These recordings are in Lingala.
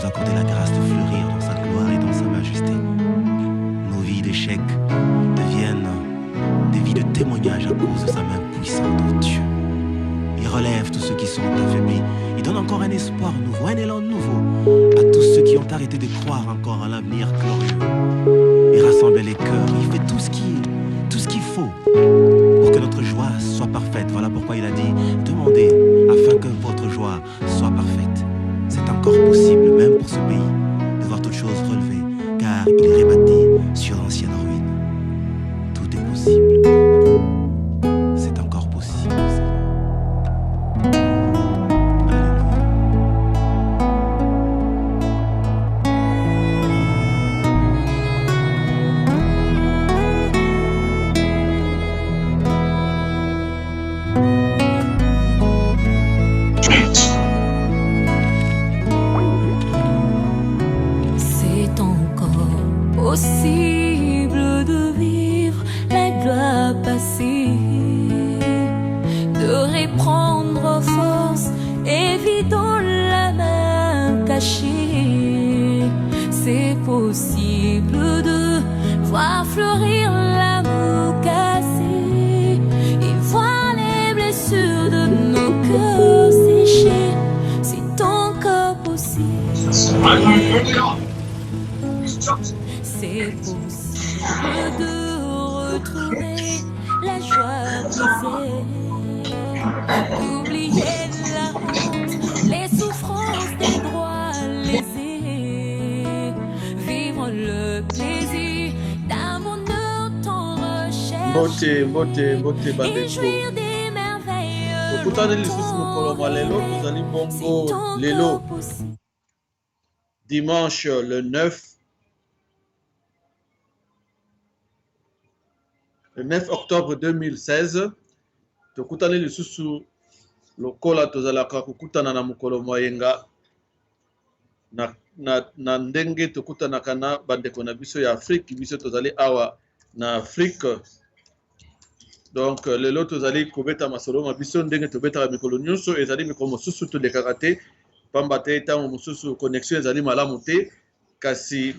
accorder la grâce de fleurir dans sa gloire et dans sa majesté. Nos vies d'échecs deviennent des vies de témoignage à cause de sa main puissante, oh Dieu. Il relève tous ceux qui sont affaiblis. Il donne encore un espoir nouveau, un élan nouveau à tous ceux qui ont arrêté de croire encore à l'avenir glorieux. Il rassemble les cœurs, il fait tout ce qu'il faut pour que notre joie soit parfaite. Voilà pourquoi il a dit, demandez afin que votre joie soit parfaite. C'est encore possible, même pour ce pays, de voir toutes choses relevées, car il rebâtit sur l'ancienne ruine. Tout est possible. C'est encore possible. Possible de vivre la gloire passée, de reprendre force, évidant la main cachée. C'est possible de voir fleurir l'amour cassé et voir les blessures de nos cœurs séchés. C'est encore possible. C'est possible de retrouver la joie brisée, d'oublier la honte, les souffrances des droits lésés, vivre le plaisir d'un bonheur tant recherché et jouir des merveilles de ton possible. Dimanche le 9 octobre 2016, tokutani lisusu lokola tozalaka kokutana na mokolo moyenga na ndenge tokutanaka na bandeko na biso ya Afrique, biso tozali awa na Afrique. Donc lelo tozali kobeta masolo ma biso ndenge tobetaka mikolo nyonso, ezali mikolo mosusu tolekaka te pamba te ntango mosusu connexion ezali malamu te, kasi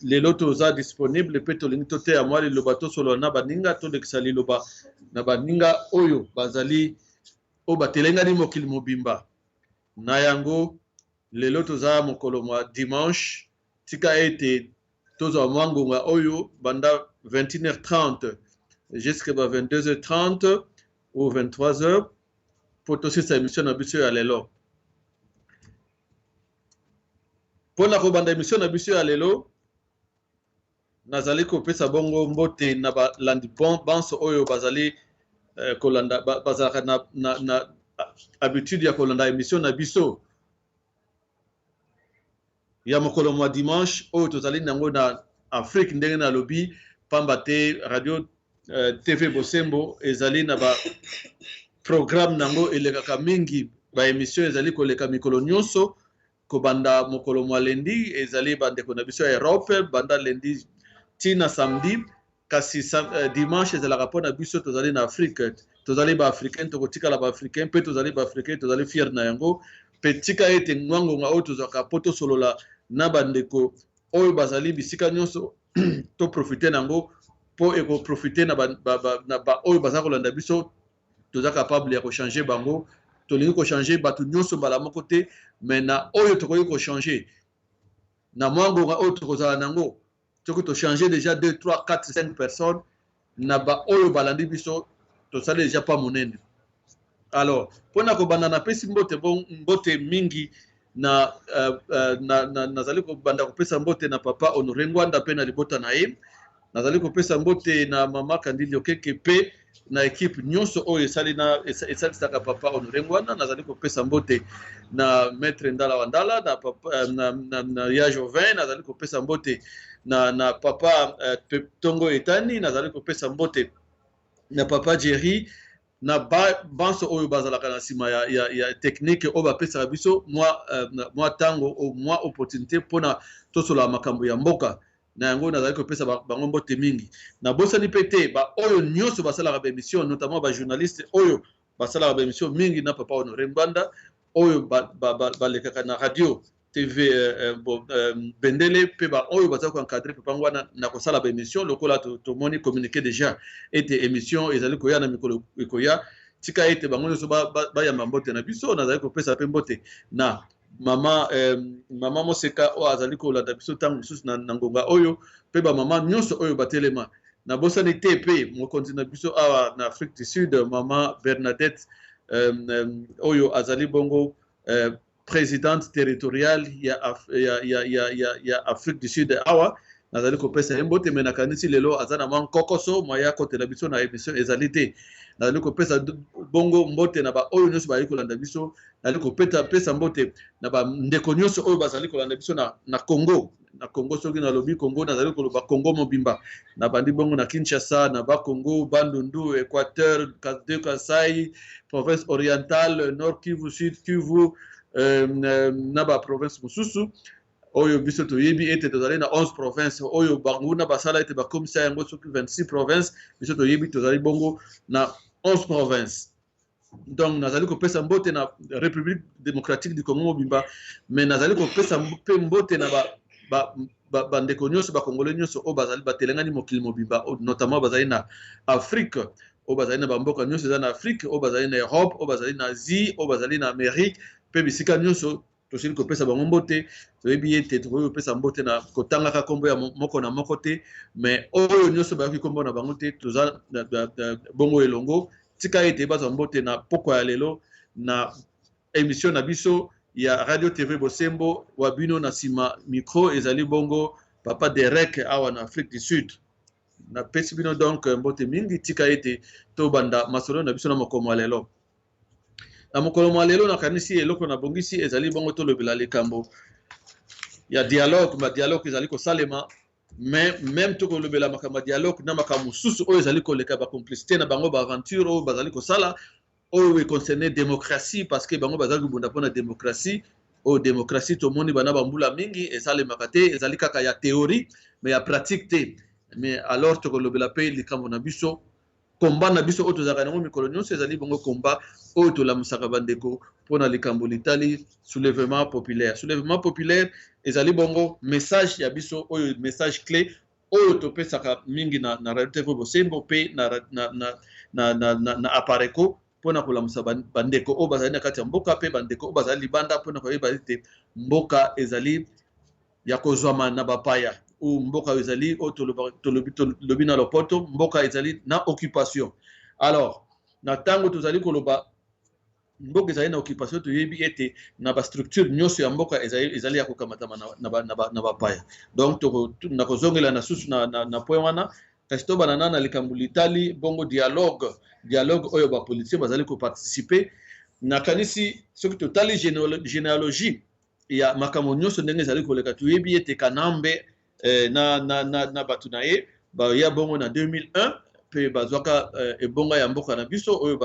lelo toza disponible pe tolingi toteya mwa liloba tosolola na baninga tolekisa liloba na baninga oyo bazali oyo batelengani mokili mobimba na yango. Lelo toza mokolo mwa dimanche, tika ete tozwa mwa ngonga oyo banda 21h30 jusqu'à 22h30 ou 23h po tosisa émission na biso ya lelo. Pona kobanda émission na biso ya lelo, nazali kopesa bongo mbote na balandi banso oyo bazali kolanda bazalaka na habitude ya kolanda émission na biso ya mokolo mwa dimanche oyo tozali nango na Afrique ndenge na lobi pamba te radio TV Bosembo ezali na ba programme nango elekaka mingi ba émission ezali koleka mikolo nyonso kobanda mokolo mwa lendi ezali bandeko na biso ya Europe banda lendi tina samedi, kasi dimanche ezalaka mpona biso tozali na Afrique, tozali ba africain tokotikala ba africain pe tozali ba africain tozali fier na yango pe tika ete ngonga oyo tozaka po tosolola na bandeko oyo bazali bisika nyonso to profiter nango po eko profiter na ba oyo bazali kolanda biso toza capable ya ko changer bango. Tolingi ko changer batu nyonso mbala moko te, mais na oyo tokoki ko changer na mwangonga oyo tokozala nango toko to changer déjà 2 3 4 5 personnes na ba oyo balandi biso to sala déjà pas monene. Alors pona ko banda na pesi mbote mingi na nazali ko banda ko pesa mbote na papa Honoré Ngwanda pe na libota na ye, nazali ko pesa mbote na mama Kandili Okeke pe na équipe nyonso oyo esalisaka papa Honoré Ngwanda, nazali ko pesa mbote na maître Ndala Wandala na papa na ya Jovin, nazali ko pesa mbote na papa Tongo Etani, nazali ko pesa mbote na papa Jerry na banso oyo bazalaka na sima ya technique oyo bapesaka biso mwa tango o mwa opportunité mpona tosola makambo ya mboka na yango nazali kopesa bango mbote mingi na bosani pete ba oyo nyonso basalaka ba émission, notamment ba journaliste oyo basalaka ba émission mingi na papa Honoré Ngwanda oyo balekaka na radio TV bendele pe ba oyo baza ko encadrer pe pangwana na ko sala ba émission lokola to moni communiquer déjà ete émission ezali ko ya na mikolo ko ya tika ete bango so ba ya mambote na biso na zali ko pesa pe mbote na mama mama Moseka o azali ko la biso tangu susu na ngonga oyo pe ba mama nyonso oyo batelema na bosani TP mo continue biso awa na Afrique du Sud mama Bernadette oyo azali bongo présidente territoriale ya Afrique du Sud awa nazali ko pesa mbote mena kanisi lelo azana man kokoso moya kote la biso na émission ezalité nazali ko pesa bongo mbote na ba oyo nyonso bali ko landa biso nazali ko pesa mbote na ba ndeko nyonso oyo bazali ko landa biso na Congo soki na lobi Congo nazali ko ba Congo mobimba na bandi bongo na Kinshasa na ba Congo Bandundu Équateur Kasai province orientale Nord Kivu Sud Kivu na ba province mususu oyo biso to yebi ete tozali na 11 provinces oyo banguna basala ete ba komisa yango soki 26 provinces biso to yebi tozali bongo na 11 provinces. Donc nazali ko pesa mbote na République démocratique du Congo mobimba mais nazali ko pesa mbote na ba ndeko nyonso ba congolais nyonso o bazali batelengani mokili mobimba notamment bazali na Afrique o bazali na bamboka nyonso za na Afrique o bazali na Europe o bazali na Asie o bazali na Amérique pe bisika nyonso tosili ko pesa bango mbote toyebi ete tokoki kopesa mbote na kotangaka kombo ya moko na moko te mais oyo nyonso bayaki kombo na bango te toza bongo elongo tika ete bazwa mbote na poko ya lelo na émission na biso ya Radio TV Bosembo wa bino na sima micro ezali bongo papa Derek awa na Afrique du Sud na pesi bino donc mbote mingi tika ete to banda masolo na biso na mokomo lelo na mokolo lelo na kanisi eloko na bongisi ezali bongo to lobela likambo ya dialogue ma dialogue ezali ko salema mais même to ko lobela makama dialogue na makamu susu oyo ezali ko leka ba complicité na bango ba aventure oyo bazali ko sala oyo concerné démocratie parce que bango bazali bunda pona démocratie o démocratie to moni bana bambula mingi ezali makate ezali kaka ya théorie mais ya pratique te mais alors to ko lobela pe likambo na biso combat na biso oto zaka nango mikolo nyonso ezali bongo combat oto la musaka bandeko pona likambo litali soulèvement populaire ezali bongo message ya biso oyo message clé oyo to pesaka mingi na Radio TV Bosembo pe na apareko pona kola musaba bandeko o bazali na kati ya mboka pe bandeko o bazali libanda pona ko yeba ite mboka ezali ya kozwama na bapaya ou mboka ezali o to lobi na lopoto mboka ezali na occupation. Alors na tango tozali koloba mboka ezali na occupation to yebi ete na ba structure nyonso ya mboka ezali ya kokamatama na bapaya. Donc to na kozongela na susu na point wana kasi to banana na likambo litali bongo dialogue oyo ba politicien bazali ko participer na kanisi soki totali généalogie ya makambo nyonso ndenge ezali koleka to yebi ete Kanambe na batu na ye ba ya bongo na 2001 pe bazwaka ebonga ya mboka na biso oyo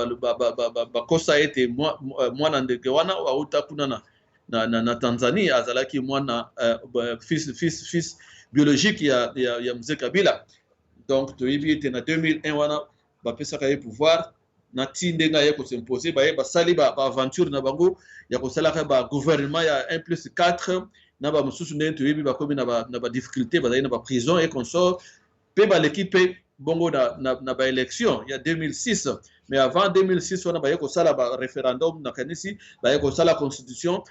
bakosa ete mwana ndeke wana auta kuna na Tanzania azalaki mwana fils biologique ya Mzee Kabila. Donc toyebi ete na 2001 wana bapesaka ye pouvoir na tindenga ye ko s'imposer ba sali ba aventure na bango ya ko salaka ba gouvernement ya 1+4 na ba mususu ndenge toyebi bakomi na ba difficulté bazali na ba prison et consort pe ba l'équipe bongo na ba élection ya 2006 mais avant 2006 wana ba ko sala ba référendum na kanisi ba ko sala constitution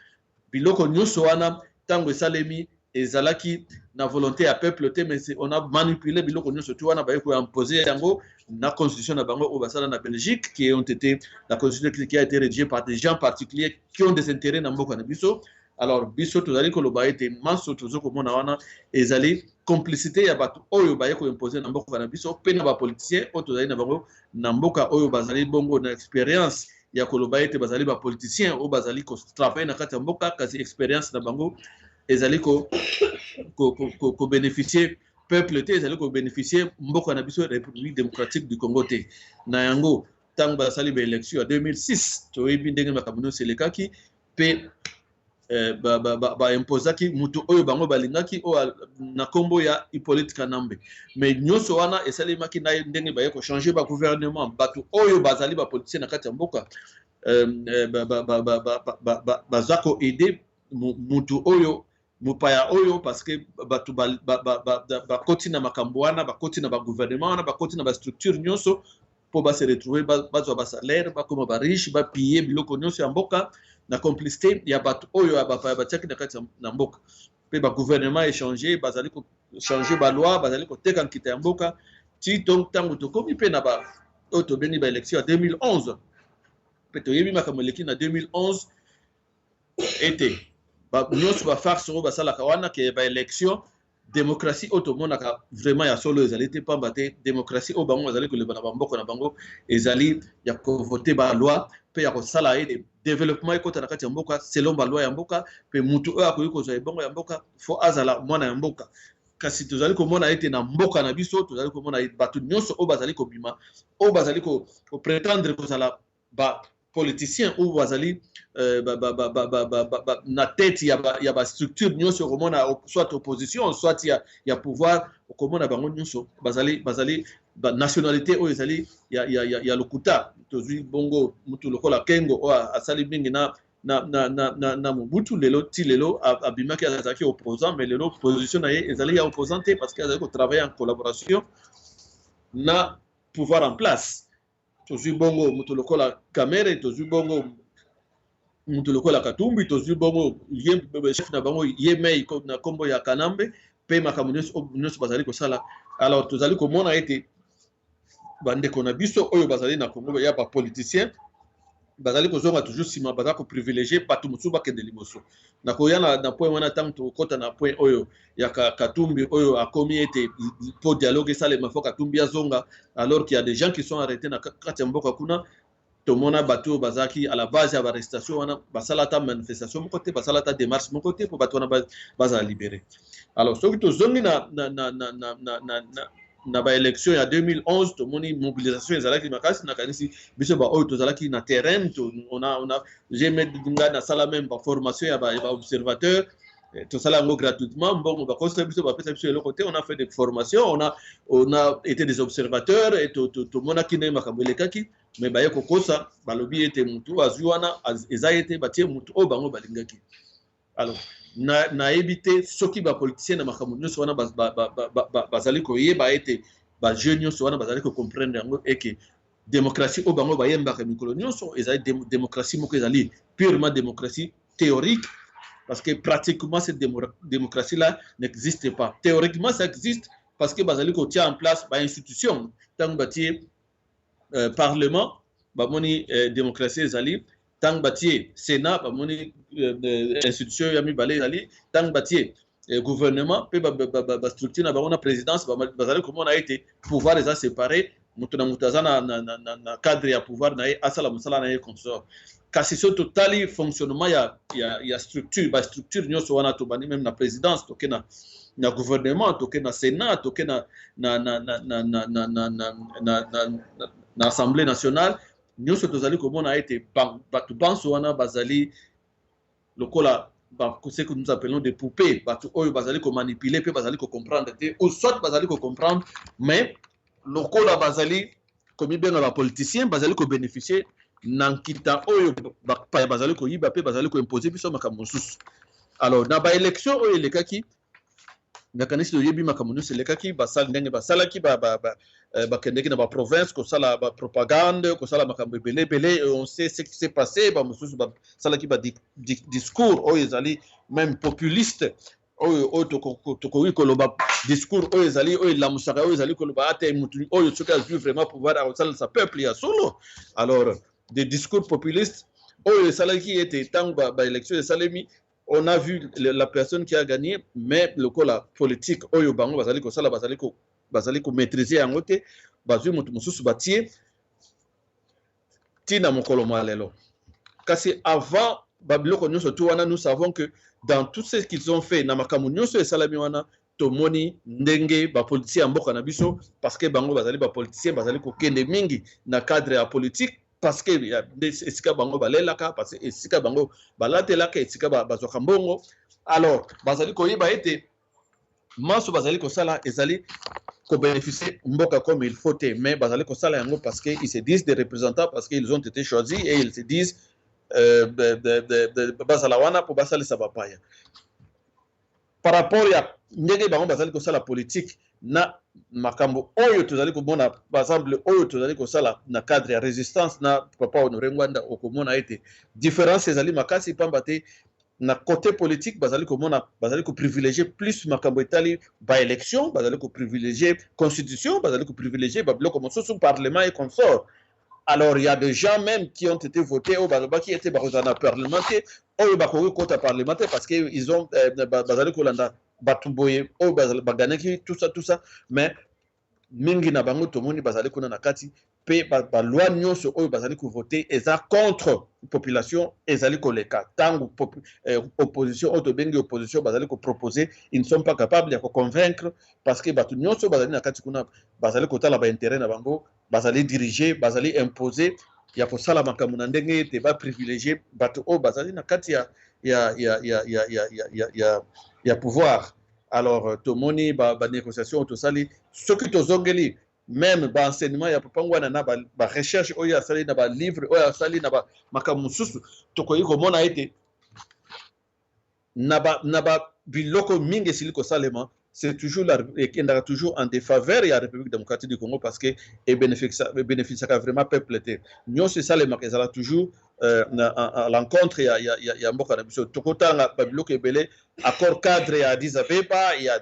biloko nyonso wana tango esalemi ezalaki na volonté ya peuple te mais on a manipulé biloko nyonso tu wana ba ko imposer yango na constitution na bango au basala na Belgique qui ont été la constitution qui a été rédigée par des gens particuliers qui ont des intérêts na mboka na biso. Alors biso tozali koloba ete manso tozoko mona wana ezali complicité ya bato oyo baye ko imposer na mboka na biso pe na ba politiciens oyo tozali na bango na mboka oyo bazali bongo na expérience ya koloba ete bazali ba politiciens oyo bazali ko travailler na kati ya mboka kasi expérience na bango ezali ko bénéficier peuple te ezali ko bénéficier mboka na biso République démocratique du Congo te na yango tango basali ba élection ya 2006 toyebi ndenge makambo selekaki pe ba impozaki mutu oyo bango balingaki o na kombo ya Hippolyte Kanambe mais nyonso wana esalimaki na ndenge baye ko changer ba gouvernement batu oyo bazali ba politicien na kati ya mboka bazako aider mutu oyo mupaya oyo parce que batu bakoti na makambo wana bakoti na bagouvernement wana bakoti na bastructure nyonso mpo base retrouver bazwa basalaire bakoma bariche bapille biloko nyonso ya mboka na complicité ya batu oyo ya bapaya batiaki na kati na mboka mpe bagouvernement échanger bazali kochanger baloi bazali koteka nkita ya mboka ti ntango tokomi mpe na oyo tobengi baélection ya 2011 mpe toyebi makambo eleki na 2011 ete nyonso bafarce oyo basalaka wana ke baélection démocratie oyo tomonaka vraiment ya solo ezali te pamba te démocratie oyo bango bazali koleba na bamboka na bango ezali ya kovote baloi mpe ya kosala ye développement ekota na kati ya mboka selon baloi ya mboka mpe mutu oyo akoki kozwa ebongo ya mboka fo azala mwana ya mboka kasi tozali komona ete na mboka na biso tozali komona bato nyonso oyo bazali kobima oyo bazali koprétendre kozala politicien oyo bazali na tête ya bastructure nyonso okomona soit opposition soit ya pouvoir okomona bango nyonso bazali nationalité oyo ezali ya lokuta tozwi bongo mutu lokola Kengo oyo asali mingi na Mobutu lelo ti lelo abimaki azalaki opposant mais lelo position na ye ezali ya opposant te parce que azali kotravailler en collaboration na pouvoir en place tozwi bongo mutu lokola Kamere tozwi bongo mutu lokola Katumbi tozwi bongo chef na bango Yemei na kombo ya Kanambe mpe makambo nyonso bazali kosala alors tozali komona ete bandeko na biso oyo bazali na Congo ya bapoliticien bazali kozonga toujours nsima bazali koprivilégier bato mosusu bakende liboso nakoya na point wana ntango tokota na point oyo ya Katumbi oyo akomi ete mpo dialogue esalema fo Katumbi azonga alors qu'il y a des gens qui sont arrêtés na kati ya mboka kuna tomona bato bazalaki à la base ya baarrestation wana basala ata manifestation moko te basala ata démarche moko te mpo bato wana bazala libéré alors soki tozongi na baélection ya 2011 tomoni mobilisation ezalaki makasi nakanisi biso oyo tozalaki na terrain nga nasala même baformation ya baobservateur tosala yango gratuitement mbongo bakosa biso bapesa biso eloko te on a fait des formations on a été des observateurs et tomonaki nde makambo elekaki mais baye kokosa balobi ete mutu azwi wana eza ete batie mutu oyo bango balingaki alors nayebi te soki bapoliticien na makambo nyonso wana bazali koyeba ete bajeune nyonso wana bazali kocomprendre yango eke démocratie oyo bango bayembaka mikolo nyonso ezali démocratie moko ezali purement démocratie théorique parce que pratiquement cette démocratie là n'existe pas théoriquement ça existe parce que bazali kotia en place institution ntango batie parlement bamoni démocratie ezali tant batie Sénat bamoni institution ya mibale ezali tant batie gouvernement pe structure na bango na présidence bazali komona ete pouvoir eza séparé mutu na mutu aza na cadre ya pouvoir na ye asala mosala na ye consort kasi so totali fonctionnement ya structure nyonso wana tobandi même na présidence toke na gouvernement toke na Sénat toke na assemblée nationale nyonso tozali komona ete bato banso wana bazali lokola ce que nous appelons des poupées bato oyo bazali komanipuler mpe bazali kocomprendre te ou soit bazali kocomprendre mais lokola bazali komi benga bapoliticien bazali kobénéficier na nkita oyo bapaya bazali koyiba mpe bazali koimpose biso makambo mosusu alors na baélection oyo elekaki nakanisi toyebi makambo nyonso elekaki basali ndenge basalaki bakendeki na baprovince kosala bapropagande kosala makambo ebele on sait ce qui s'est passé bamosusu basalaki badiscours oyo ezali même populiste oyo tokoki koloba discours oyo ezali oyo elamusaka oyo ezali koloba ate mutu oyo soki azwi vraiment pouvoir akosalisa peuple ya solo alors des discours populistes oyo esalaki ete ntango baélection esalemi on a vu la personne qui a gagné mais lokola politique oyo bango bazali kosala bazali ko maîtriser yango te bazwi mutu mosusu batie tina mokolo malelo kasi avant babiloko nyonso to wana nous savons que dans tout ce qu'ils ont fait na makambo nyonso esalami wana tomoni ndenge bapoliticien ya mboka na biso parce que bango bazali bapoliticien bazali kokende mingi na cadre ya politique parce que esika bango balelaka parce que esika bango balatelaka esika bazwaka mbongo alors bazali koyeba ete maso bazali kosala ezali kobénéficier mboka comme il faut te mais bazali kosala yango parce que ils se disent des représentants parce qu'ils ont été choisis et ils se disent bazala wana po basalisa bapaya par rapport ya ndenge bango bazali kosala politique na makambo oyo tozali komona par exemple oyo tozali kosala na cadre ya résistance na papa Honoré Ngwanda okomona ete différence ezali makasi pamba te na côté politique bazali komona bazali ko privilégier plus makambo etali ba élection bazali ko privilégier constitution bazali ko privilégier ba bloc mosusu parlement et consort. Alors il y a des gens même qui ont été votés au Baloba qui étaient barozana parlementaire au bakori kota parlementaire parce que ils ont bazali kolanda batumboye au baganaki tout ça mais mingi na bango tomoni bazali kona na kati pe ba loi nyonso oyo bazali ko voter eza contre population ezali koleka tango opposition auto bengi opposition bazali ko proposer ils ne sont pas capables de convaincre parce que batu nyonso bazali na kati kuna bazali kotala ba intérêt na bango bazali diriger bazali imposer ya kosala makambo na ndenge te ba privilégier batu o bazali na kati ya pouvoir. Alors tomoni ba négociation to sali ce qui to zongeli même ba enseignement ya papangwana na ba recherche oyo asali na ba livre oyo asali na ba makambo susu to ko yiko mona ete na ba biloko mingi siliko salema c'est toujours toujours en défaveur de la République démocratique du Congo parce que bénéficie vraiment peuple té nous c'est ça les marqués toujours à l'encontre il y a mboka na biso tokota na biloko ebele accord cadre ya Addis Abeba il y a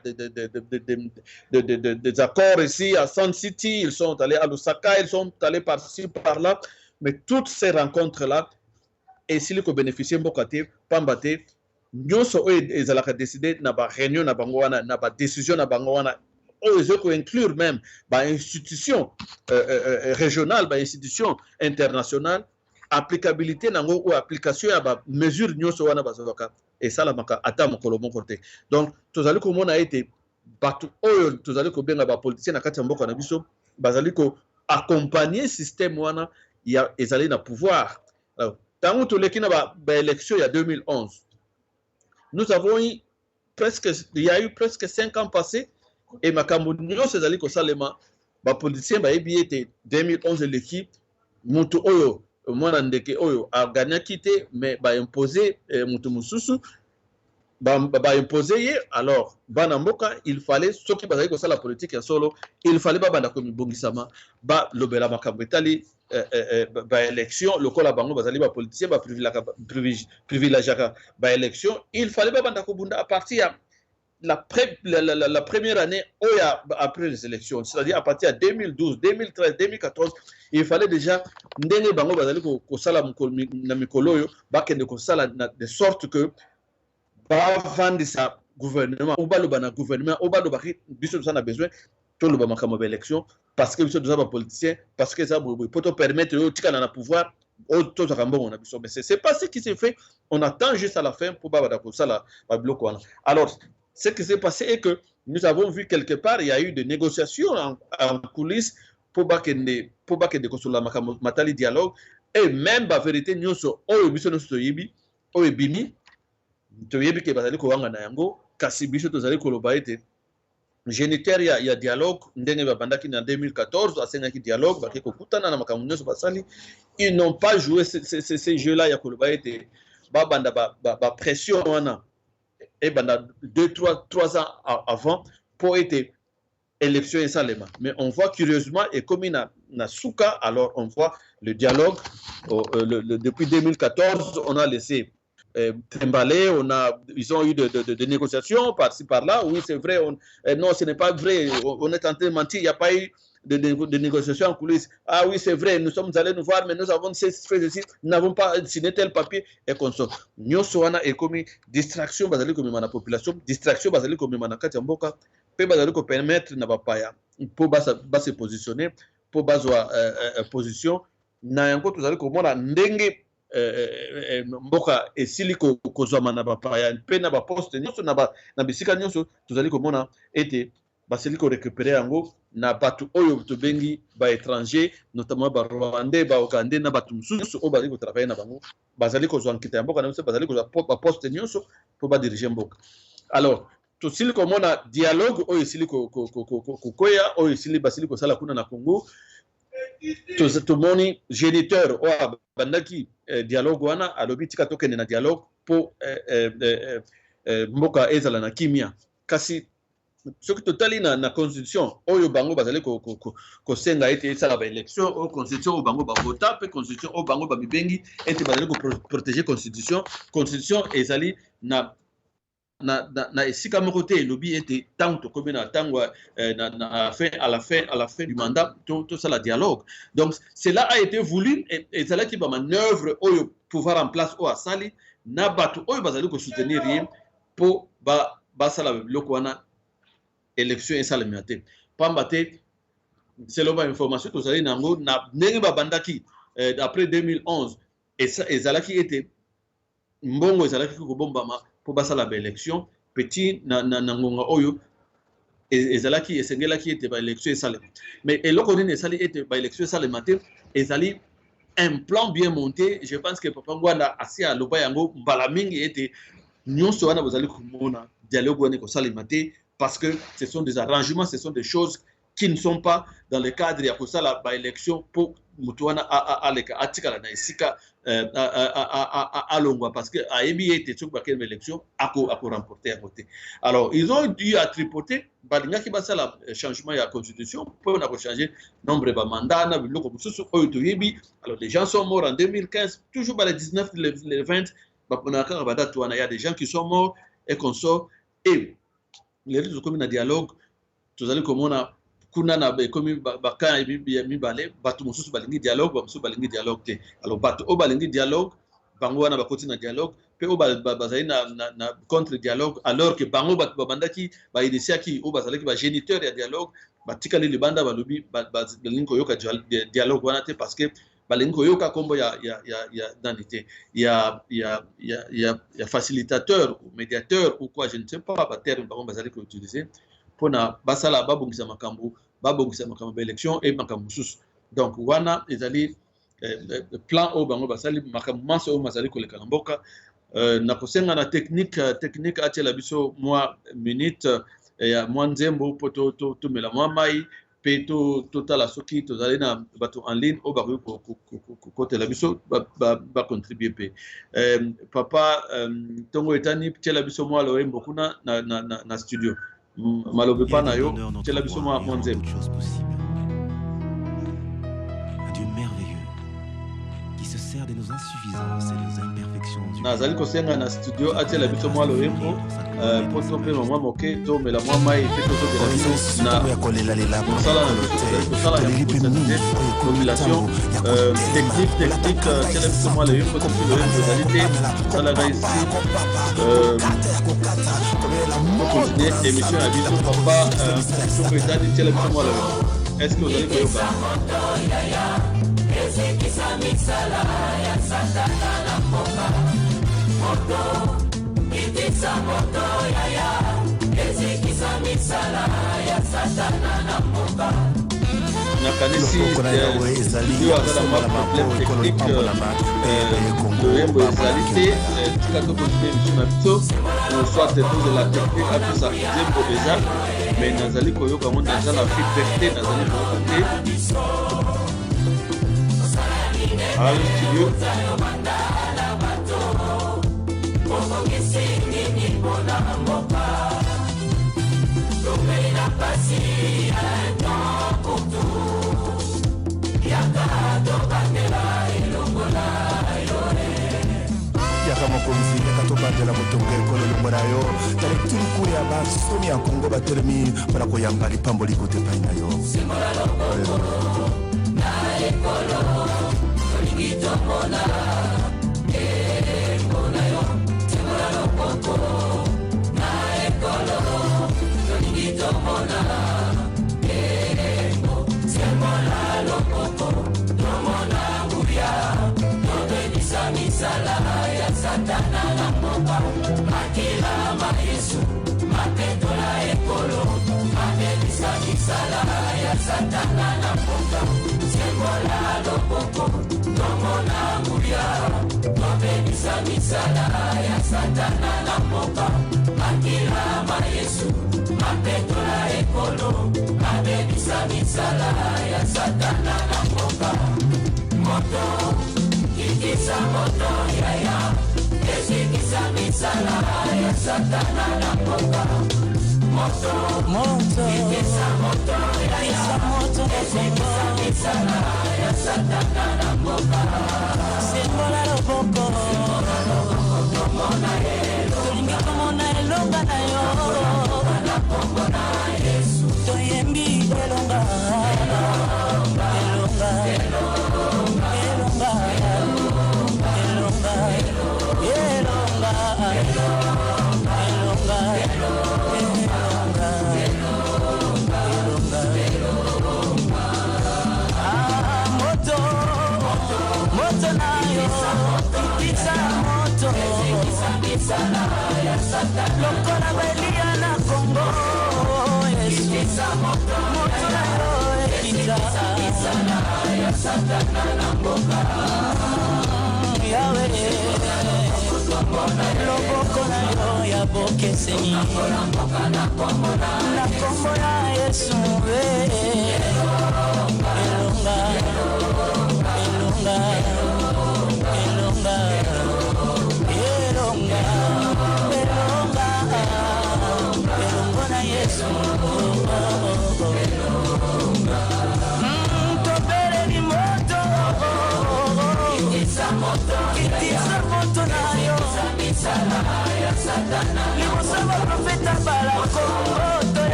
des accords ici à Sun City ils sont allés à Lusaka ils sont allés par-ci par-là mais toutes ces rencontres là et siliko bénéficier mboka té pambaté nyonso oyo ezalaka décider na ba réunion na bango wana na ba décision na bango wana oyo ezoko inclure même ba institution régionale ba institution internationale applicabilité nango ou application ya ba mesure nyonso wana bazalaka et ça la maka ata mokolo moko te donc tozali komona ete batu oyo tozali ko benga ba politicien na kati ya mboka na biso bazali ko accompagner système wana ya ezali na pouvoir. Alors tango toleki na ba élection ya 2011 nous avons eu il y a eu presque 5 ans passés et makambo nyonso ezali kosalema ba politicien ba yebi ete 2011 eleki mutu oyo mwana ndeke oyo aganyaki te mais ba imposer mutu mususu ba imposer ye. Alors bana mboka il fallait soki bazali kosala politique ya solo il fallait ba banda ko mibongisama ba lobela makambo etali ba élection lokola bango bazali ba politicien ba privilégiaka ba élection il fallait ba banda ko bunda à partir la première année après les élections, c'est-à-dire à partir de 2012, 2013, 2014, il fallait déjà ndenge bango bazali ko sala na mikolo yo ba kende ko sala de sorte que ba vendre sa gouvernement ou ba lo bana gouvernement ou ba lo ba biso ça na besoin tout le makambo ba élection parce que biso ba politicien parce que ça pour te permettre yo tika na pouvoir tout ça on a biso mais c'est pas ce qui s'est fait, on attend juste à la fin pour ba ko sala ba bloc wana. Alors ce qui s'est passé est que nous avons vu quelque part, il y a eu des négociations en coulisses pour que la matali dialogue et même la vérité nous sommes au biso nous soyebi au bimi toyebi ke bazali ko wanga na yango kasi biso tozali ko loba ete géniteur ya dialogue ndenge babandaki na 2014 asengaki dialogue baki ko kutana na makambo nyonso basali ils n'ont pas joué ces jeux là ya ko loba ete babanda ba pression wana et pendant 2-3 ans avant pour être élection et salema. Mais on voit curieusement et comme il na souka alors on voit le dialogue depuis 2014 on a laissé trimballer, ils ont eu de négociations par-ci par-là. Oui c'est vrai, non ce n'est pas vrai, on est en train de mentir, il n'y a pas eu de négociations en coulisses. Ah oui c'est vrai, nous sommes allés nous voir mais nous avons fait ceci, nous n'avons pas signé tel papier et comme ça. Nous sommes et comme distraction basali comme la population, distraction basali comme na kati ya mboka, pe basali ko permettre na bapaya pour se positionner, pour bazwa position na yango tozali komona ndenge mboka esili kozwama na bapaya pe na baposte nyonso na bisika nyonso tozali komona ete basili ko récupérer yango na batu oyo tobengi ba étranger notamment ba rwandais ba ougandais na batu mususu o bali ko travailler na bango bazali ko zwa nkita mboka na biso bazali ko ba poste nyonso po ba diriger mboka. Alors tosili komona dialogue oyo esili ko koya oyo esili basili ko sala kuna na Congo tomoni géniteur o bandaki dialogue wana alobi tika tokende na dialogue po mboka ezala na kimia kasi soki totali na constitution oyo bango bazali kosenga ete esala ba élection oyo constitution oyo bango bavota pe constitution oyo bango babibengi ete bazali koprotéger constitution ezali na esika moko te elobi ete ntango tokomi na ntango à la fin du mandat tosala dialogue. Donc cela a été voulu ezalaki bamanœuvre oyo pouvoir en place oyo asali na bato oyo bazali kosoutenir ye mpo basala biloko wana élection esalemia te pamba te selon bainformation tozali nango na ndenge babandaki après 2011 ezalaki ete mbongo ezalaki kobombama po basala ba élection petit na ngonga oyo ezalaki esengelaki ete ba élection esalema mais eloko nini esali ete ba élection esalema te ezali un plan bien monté. Je pense que papa ngwanda asi aloba yango mbala mingi ete nyonso wana bozali komona dialogue wana kosalema te parce que ce sont des arrangements, ce sont des choses qui ne sont pas dans le cadre ya kosala ba élection pour mutu wana aleka atikala na esika alongwa parce que ayebi ete soki bakende élection ako remporter à côté. Alors ils ont dû tripoter balingaki basala changement ya constitution pour na changer nombre ba mandat na biloko mususu oyo toyebi. Alors les gens sont morts en 2015 toujours par les 19 les 20 baponaka badatu wana, il y a des gens qui sont morts et qu'on sort et les réseaux comme na dialogue tozali komona kuna na komi baka mibale bato mosusu balingi dialogue bamususu balingi dialogue te. Alors bato o balingi dialogue bango wana bakoti na dialogue pe o bazali na contre dialogue alors que bango bato babandaki ba initiaki o bazalaki ba géniteur ya dialogue batikali libanda balobi balingi koyoka dialogue wana te parce que balingi koyoka kombo ya danité ya facilitateur ou médiateur ou quoi je ne sais pas ba terme bango bazali ko utiliser pona basala babongisa makambo ba élection et makambo sus. Donc wana ezali plan o bango basali makambo maso o mazali koleka na mboka na kosenga na technique atela biso mwa minute ya mwa nzembo po to mela mwa mai pe totala soki tozali na bato en ligne o bakoki kokotela biso ba contribuer pe papa tongo etani tela biso mwa loembo kuna na studio malobe pa na yo tela biso mwa nzembo. Un Dieu merveilleux qui se sert de nos insuffisances et de nos imperfections. Nazali kosenga na studio atela biso mwa loembo po to pe mwa moke to mela mwa mai pe to de la biso na kolela lela sala na population technique tela biso mwa loembo to loembo zalité sala ga ici continuer émission à biso papa to ko etadi tela biso mwa loembo. Est-ce que vous allez koyoka nakanisi studio azala mwa problème technique loyembo ezali te tika tokontinue biso na biso soit de la technique apesa nzembo eza mais nazali koyoka ngo naza na feedback te nazali koyoka te alo studio yaka mokonzi yaka tobandela motongo ekolo lombo na yo tala tuluku ya basomi ya kongo batelemi mpona koyamba lipambo likote epai na yo Moto,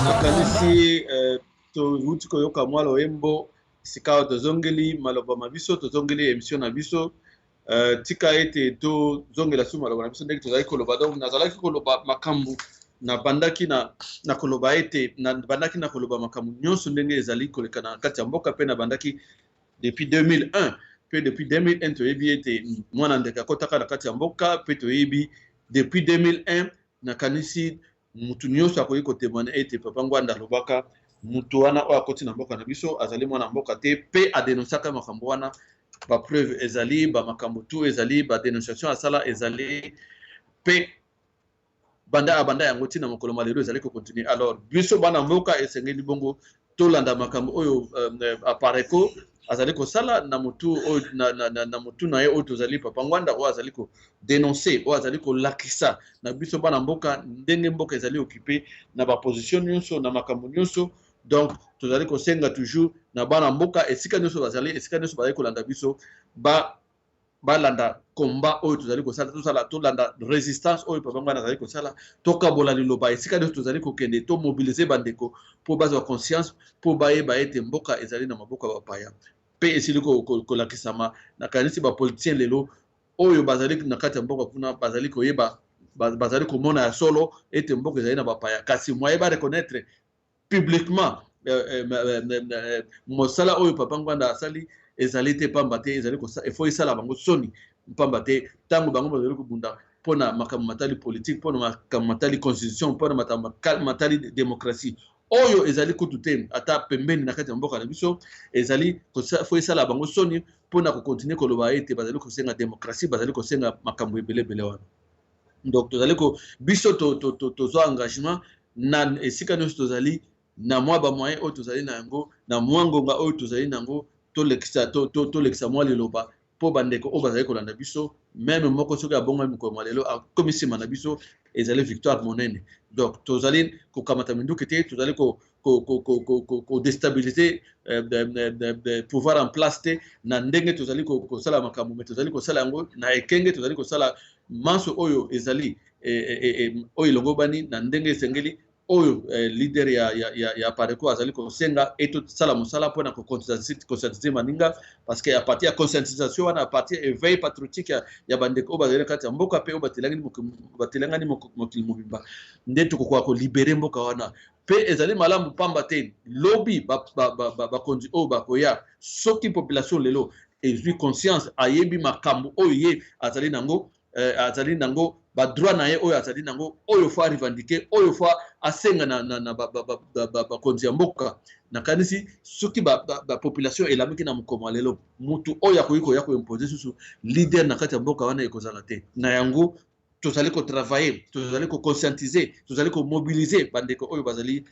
nakanisi tovuti koyoka mwa loyembo sika tozongeli maloba mabiso tozongeli émission na biso tika ete tozongela su maloba na biso ndenge tozali koloba donc nazalaki koloba makambo na bandaki na koloba ete na bandaki na koloba makambo nyonso ndenge ezali koleka na kati ya mboka pe na bandaki depuis 2001 pe depuis 2001 toyebi ete mwana ndeke akotaka na kati ya mboka pe toyebi depuis 2001 nakanisi mutu nyonso akoki kotemane ete papa Ngwanda alobaka mutu wana oyo akoti na mboka na biso azali mwana mboka te pe adenonsaka makambo wana bapreuve ezali bamakambo tu ezali badénonciation asala ezali pe banda yango ntina mokolo malelo ezali kocontinue. Alors biso bana mboka esengeli bongo tolanda makambo oyo apareko azali kosala na mutu na mutu na ye oyo tozali papa Ngwanda oyo azali kodénoncer oyo azali kolakisa na biso bana mboka ndenge mboka ezali occupé na baposition nyonso na makambo nyonso. Donc tozali kosenga toujours na bana mboka esika nyonso bazali kolanda biso balanda combat oyo tozali kosala tolanda résistance oyo papa Ngwanda azali kosala tokabola liloba esika nyonso tozali kokende to mobiliser bandeko po bazwa conscience po bayeba ete mboka ezali na maboka bapaya pe esili kolakisama na kanisi bapoliticien lelo oyo bazali na kati ya mboka kuna bazali koyeba bazali komona ya solo ete mboka ezali na bapaya kasi moye ba reconnaître publiquement mosala oyo papa Ngwanda asali ezali te pamba te ezali faut esala bango soni pamba te tango bango bazali kobunda pona makambo matali politique pona makambo matali constitution pona makambo matali démocratie oyo ezali kutu te ata pembeni na kati ya mboka na biso ezali faut esala bango soni pona kocontinue koloba ete bazali kosenga démocratie bazali kosenga makambo ebele wana. Donc tozali ko biso tozwa engagement na esika nyonso tozali na mwa ba moyen oyo tozali na yango na mwa ngonga oyo tozali nango tolekisa mwa liloba po bandeko oyo bazali kolanda biso meme moko soki abonga mikolo malelo akomisima na biso ezali victoire monene. Donc tozali kokamata minduki te tozali kodestabiliser pouvoir en place te na ndenge tozali kosala makambo me tozali kosala yango na ekenge tozali kosala manso oyo ezali oyo elongo bani na ndenge esengeli oyo leader ya pareko azali kosenga eto sala mosala pona ko conscientiser maninga parce que à partir ya conscientisation wana à partir éveil patriotique ya bandeko bazali kati ya mboka pe batelangani mokili mobimba nde tokokoka ko libérer mboka wana pe ezali malamu pamba te lobby bakonzi oyo bakoya soki population lelo ezwi conscience ayebi makambo oyo ye azali nango ba droit na ye oyo azali nango oyo fa revendiquer oyo fa asenga na bakonzi ya mboka na kanisi soki ba population elamiki na mokoma lelo mutu oyo akoyiko ya ko imposer susu leader na kati ya mboka wana ekozala te na yango tozali travailler, tozali conscientiser, tozali mobiliser bandeko oyo bazali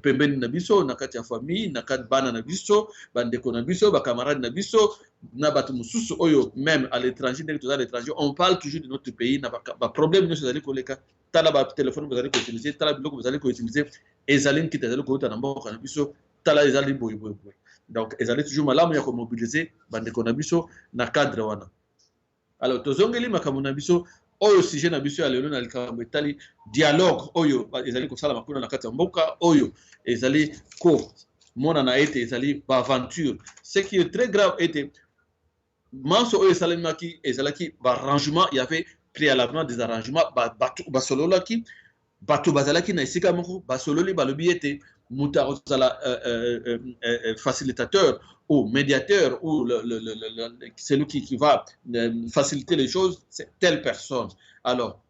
pembeni na biso na kati ya famille, na kati bana na biso, bandeko na biso, ba camarades na biso, na batu mususu oyo même à l'étranger, dès que tozali à l'étranger, on parle toujours de notre pays, na ba problème nous tozali koleka, tala ba téléphone vous allez utiliser, tala biloko vous allez utiliser, ezali nkita ezali ko na mboka na biso, tala ezali boy. Donc ezali toujours malamu ya ko mobiliser bandeko na biso na cadre wana. Alors tozongeli makambo na biso oyo sujet na biso ya lelo na likambo etali dialogue oyo ezali kosala makuna na kati ya mboka oyo ezali ko mona na ete ezali ba aventure. Ce qui est très grave était manso oyo esalemaki ezalaki ba arrangement, il y avait préalablement des arrangements ba sololaki bato bazalaki na esika moko ba sololi balobi ete muta ozala facilitateur ou médiateur ou celui qui va faciliter les choses, c'est telle personne. Alors,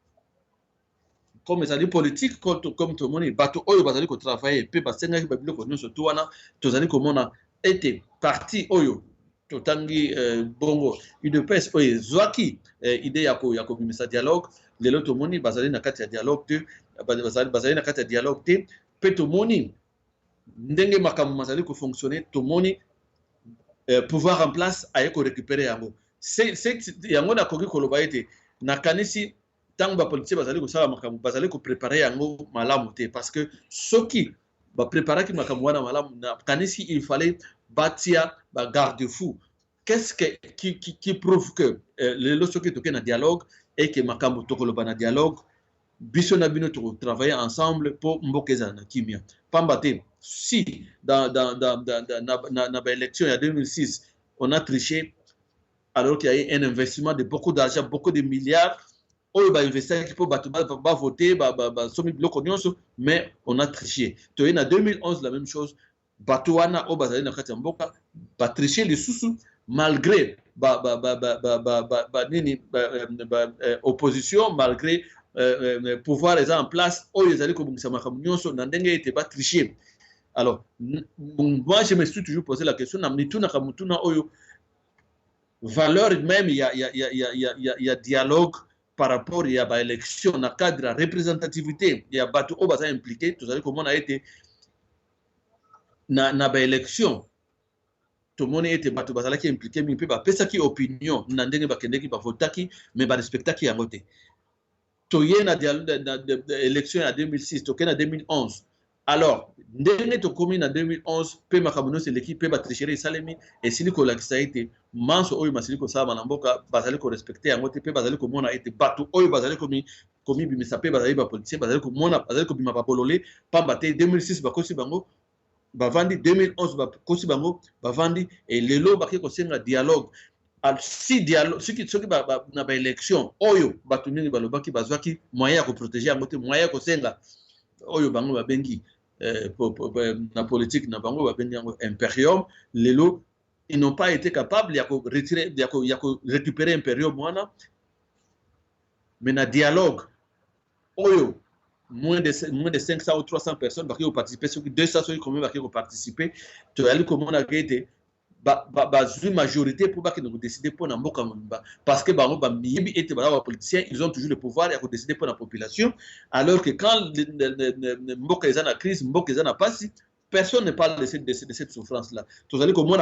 comme ça dit politique, comme tout le monde, bateau oyo bazali ko travailler, pe basenga ki babilo ko nyonso to wana, tozali ko mona été parti oyo totangi bongo UDPS oyo zwaki idée ya ko bimisa dialogue, lelo to moni bazali na kati ya dialogue te, bazali na kati ya dialogue te, pe to moni ndenge makambo mazali ko fonctionner, to moni pouvoir en place aye ko récupérer yango. C'est yango na koki koloba ete na kanisi tant ba politique bazali ko sala makambo bazali ko préparer yango malamu te, parce que soki ba préparer ki makambo wana malamu na kanisi il fallait bâtir ba garde-fou. Qu'est-ce qui prouve que le soki toke na dialogue et que makambo tokoloba na dialogue biso na bino to travailler ensemble pour mbokeza na kimia pambate. Si dans la élection il y a 2006 on a triché alors qu'il y a eu un investissement de beaucoup d'argent, beaucoup de milliards, on va investir pour voter, mais on a triché. En 2011 la même chose, Batouana au Bazali na Katamboka, va tricher les sous malgré opposition, malgré pouvoir les en place, oh les allez comme ça makamunyoso, n'andenge était pas triché. Alors, moi, je me suis toujours posé la question, valeur même, il y a dialogue par rapport à l'élection, dans le cadre de la représentativité, il y a battu au bazar impliqué, tout ça, comment on a été dans l'élection, tout le monde a été battu, bazar qui est impliqué, mais il peut pas faire qui opinion, n'andenge ba kende qui ba voter mais ba respecter qui a voté. Toye na l'élection en 2006, toye en 2011. Alors, ndenge to komi na 2011, pe makamuno c'est l'équipe pe ba tricherie salemi et sili ko lakisa ite manso oyo masili ko saba na mboka bazali ko respecter yango te pe bazali ko mona ite batu oyo bazali komi bimisa pe bazali ba politicien bazali ko mona bazali ko bima ba bololé pamba te 2006 ba kosi bango ba vandi 2011 ba kosi bango ba vandi et lelo ba ko senga dialogue. Alors, si dialogue ce qui ba na ba élection oyo batu nini balobaki bazwaki moyen ko protéger yango te moyen ko senga oyo bango ba bengi la politique na bango ba bengi yango imperium lelo ils n'ont pas été capables de retirer récupérer imperium wana mais na dialogue oyo moins de 500 ou 300 personnes qui ont participé sur 200 ceux qui ont participé tu as lu comment on a été une majorité pour que nous décider pour n'importe parce que les politiciens ils ont toujours le pouvoir de décider pour la population alors que quand Mboka est en crise Mboka est en passe personne ne parle de cette souffrance là tout allez comme on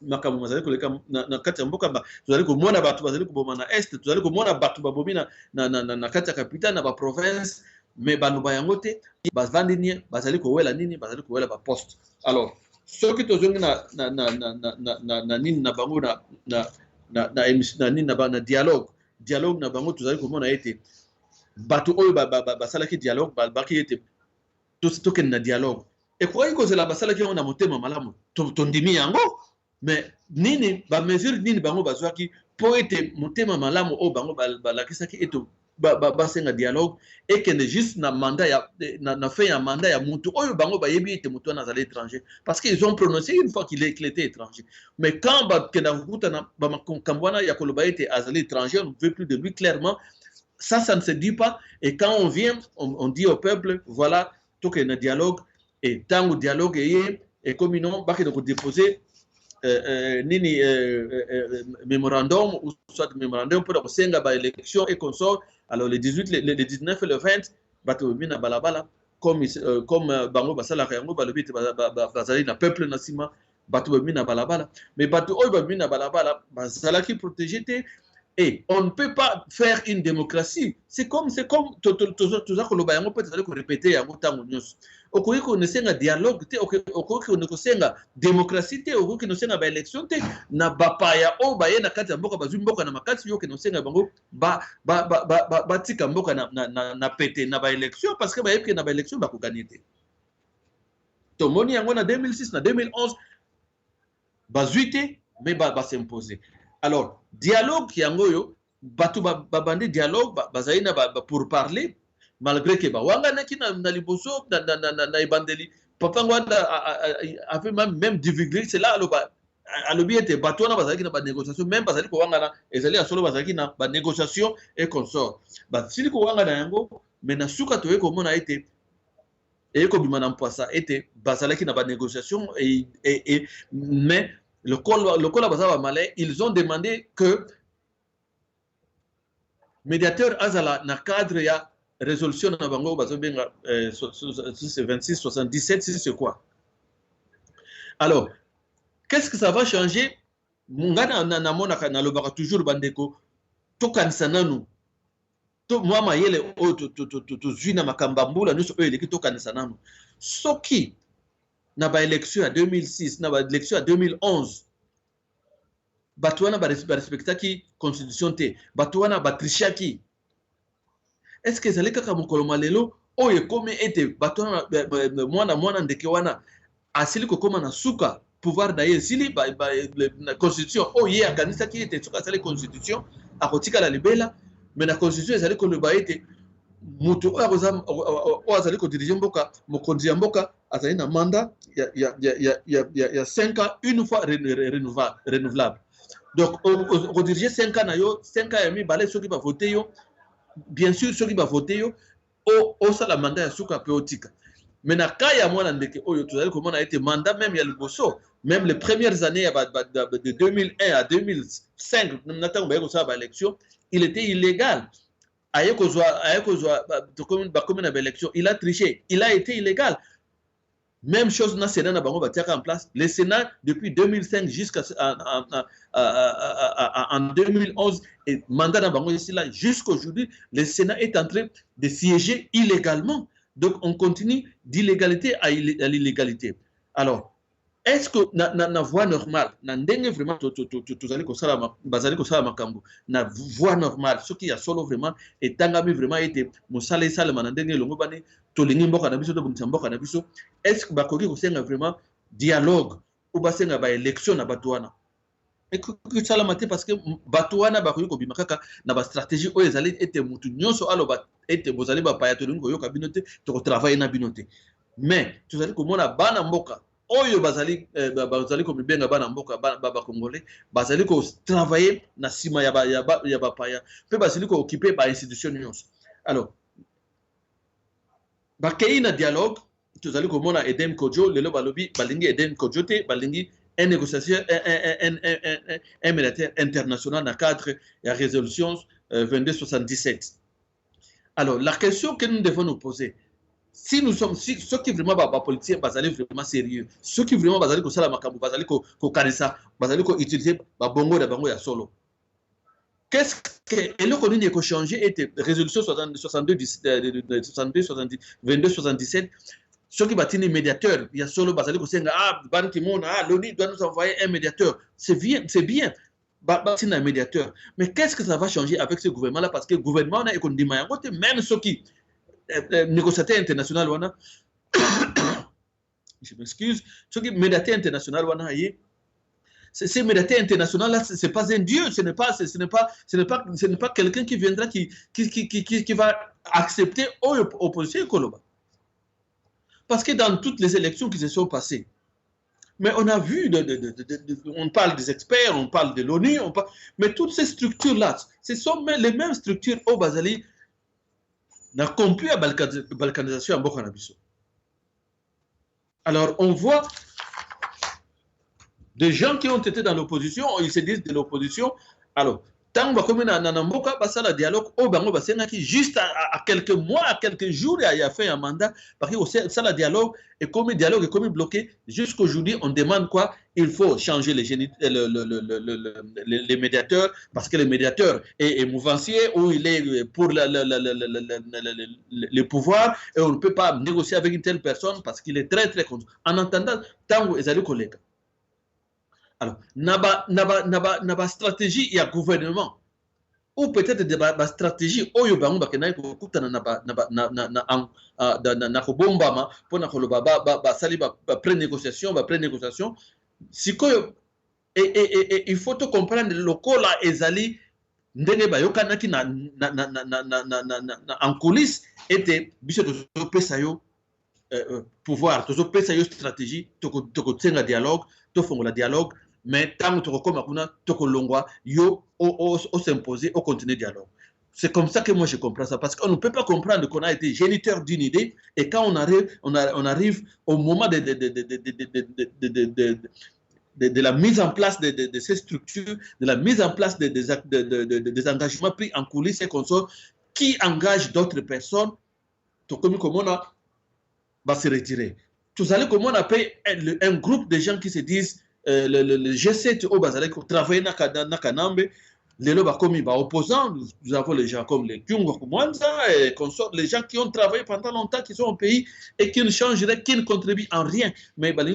makambo mazali koleka na kati ya mboka ba tozali komona bato bazali koboma na est tozali komona bato babomi na kati ya capitale na ba province mais baloba yango te bavandi nini bazali kowela nini bazali kowela ba poste. Alors soki tozongi na nini na bango na émission na dialogue na bango tozali komona ete bato oyo basalaki dialogue baki ete toke na dialogue et quoi que cela basalaki on a motema malamu tondimi yango mais nini ba mesure nini bango bazwaki po ete motema malamu o bango balakisaki eto basenga dialogue et que ne juste na mandat ya na fin ya mandat ya mutu oyo bango bayebi ete mutu na zali étranger parce qu'ils ont prononcé une fois qu'il était étranger mais quand kenda kuta na kambwana ya koloba ete azali étranger on ne veut plus de lui clairement ça ne se dit pas et quand on vient on dit au peuple voilà tout que na dialogue et tant au dialogue et comme non ba que déposer nini mémorandum ou soit mémorandum pour kosenga ba élection et consort. Alors le 18 le 19 et le 20 bato mina balabala comme bango basala yango balobi te bazali na peuple na sima bato mina balabala mais bato oyo mina balabala bazala qui protéger te. Et on ne peut pas faire une démocratie. C'est comme tout ça que le bayango peut être répété à autant de choses. Au cours qu'on essaie un dialogue, au cours qu'on essaie une démocratie, au cours qu'on essaie une élection, na bapaya o baye na kati mboka bazumboka na makati yo que nous essaie bango ba tika mboka na pété na ba élection parce que ba yeke na ba élection ba ko gagner. To moni yango na 2006 na 2011 bazuité mais ba s'imposer. Alors, dialogue yangoyo, batu babandi dialogue, bazaina pour parler, malgré que wanga na kina na liboso na ibandeli, papa wanda avait même divulgué, c'est là le bien était batu na bazaki na ba négociation, même bazali ko wanga na ezali asolo bazaki na ba négociation et consort. Ba sili ko wanga na yango, mais na suka to eko mona été et ko bimana mpwasa été bazalaki na ba négociation mais le col malais, ils ont demandé que médiateur azala na cadre ya résolution na bango bazobenga 26 77 c'est quoi. Alors qu'est-ce que ça va changer? Mungana na mona na lobaka toujours bandeko to kanisa nanu to moi mayele o to zwina makambambula nuso o eleki to kanisa nanu soki na ba élection à 2006 na ba élection à 2011 batouana ba respecta ki constitution te batouana ba tricha ki est-ce que zalika ka mokolo malelo o ye comme était batouana mwana ndeke wana asili ko koma na suka pouvoir d'ailleurs sili la constitution o ye akanisa ki était suka sali constitution akotika la libela mais la constitution ezali ko le ba était mutu o azali ko diriger mboka mokonzi ya mboka azali na mandat ya 5 ans une fois renouvelable. Donc au diriger 5 ans na yo 5 ans et demi balé ceux qui va voter yo bien sûr ceux qui va voter yo au sala mandat ya suka peotika. Mais na kaya mwana ndeke oyo tozali ko mona été mandat même ya liboso même les premières années de 2001 à 2005 natang ba ko sa ba élection il était illégal. Il a triché, il a été illégal. Même chose dans le Sénat, en place. Le Sénat, depuis 2005 jusqu'en 2011, et mandat jusqu'à aujourd'hui, le Sénat est en train de siéger illégalement. Donc, on continue d'illégalité à l'illégalité. Alors, est-ce que na voie normale, na ndenge vraiment tozali ko sala bazali ko sala makambo na voie normale ce qui a solo vraiment et tangami vraiment été mosala sala na ndenge longo bani tolingi mboka na biso to bunisa mboka na biso est-ce que bakoki ko senga vraiment dialogue ou basenga ba élection na batouana et que sala maté parce que batouana bakoki ko bima kaka na ba stratégie o ezali été mutu nyonso aloba été bozali ba paya tolingi ko yoka binote to travailler na binote mais tozali ko mona bana mboka oyo bazali ko bibenga bana mboka ba congolais bazali ko travailler na sima ya ba paya pe bazali ko occuper ba institution nyonso. Alors ba keina dialogue tozali ko mona Edem Kodjo lelo balobi balingi Edem Kodjo te balingi un négociateur un militaire international dans le cadre de la résolution 2277. Alors la question que nous devons nous poser, si nous sommes ceux qui vraiment politiciens bazali vraiment sérieux, ceux qui vraiment bazali ko sala makambo bazali ko kanisa bazali ko utiliser ba bongo da bango ya solo, qu'est-ce que eloko nini ko changer était résolution 2277 ceux qui batini médiateur ya solo bazali ko senga Ban Ki-moon l'ONU doit nous envoyer un médiateur, c'est bien batini un médiateur, mais qu'est-ce que ça va changer avec ce gouvernement là parce que le gouvernement na ekondima yango te même ceux qui négociateur international wana je m'excuse ce qui médiateur international wana ces médiateurs international là c'est pas un dieu, ce n'est pas quelqu'un qui viendra qui va accepter opposition koloba parce que dans toutes les élections qui se sont passées mais on a vu on parle des experts, on parle de l'ONU, mais toutes ces structures là ce sont les mêmes structures au bazali n'a compris la balkanisation à Mboka na biso. Alors on voit des gens qui ont été dans l'opposition, ils se disent de l'opposition. Alors, tant que comme dans mboka basa la dialogue au bango basenga qui juste à quelques mois, à quelques jours, il a fait un mandat parce que ça la dialogue et comme dialogue est comme bloqué jusqu'aujourd'hui, on demande quoi? Il faut changer les médiateurs parce que le médiateur est mouvancier ou il est pour le pouvoir et on ne peut pas négocier avec une telle personne parce qu'il est très contre. En entendant tant que les collègues. Alors, naba stratégie il y a gouvernement ou peut-être des stratégie oyo bango bakena ko kutana na ko bombama pona ko ba sali ba pré-négociation sikoyo et il faut te comprendre le là ezali ndenge ba yokanaki na en coulisses était biso to pesa yo pouvoir to pesa yo stratégie to tsenga dialogue to fongola dialogue. Mais tant que tu s'imposer au continuer le dialogue. C'est comme ça que moi je comprends ça. Parce qu'on ne peut pas comprendre qu'on a été géniteur d'une idée et quand on arrive au moment de la mise en place de ces structures, de la mise en place des engagements pris en coulisses et qu'on sort, qui engage d'autres personnes, comment on va se retirer. Tout à l'heure, comment on appelle un groupe de gens qui se disent le G7 au Bazalek travailler na Kanambe, les opposants, nous avons les gens comme les Kyungo Koumanza et consorts, les gens qui ont travaillé pendant longtemps, qui sont au pays et qui ne changeraient, qui ne contribuent en rien. Mais les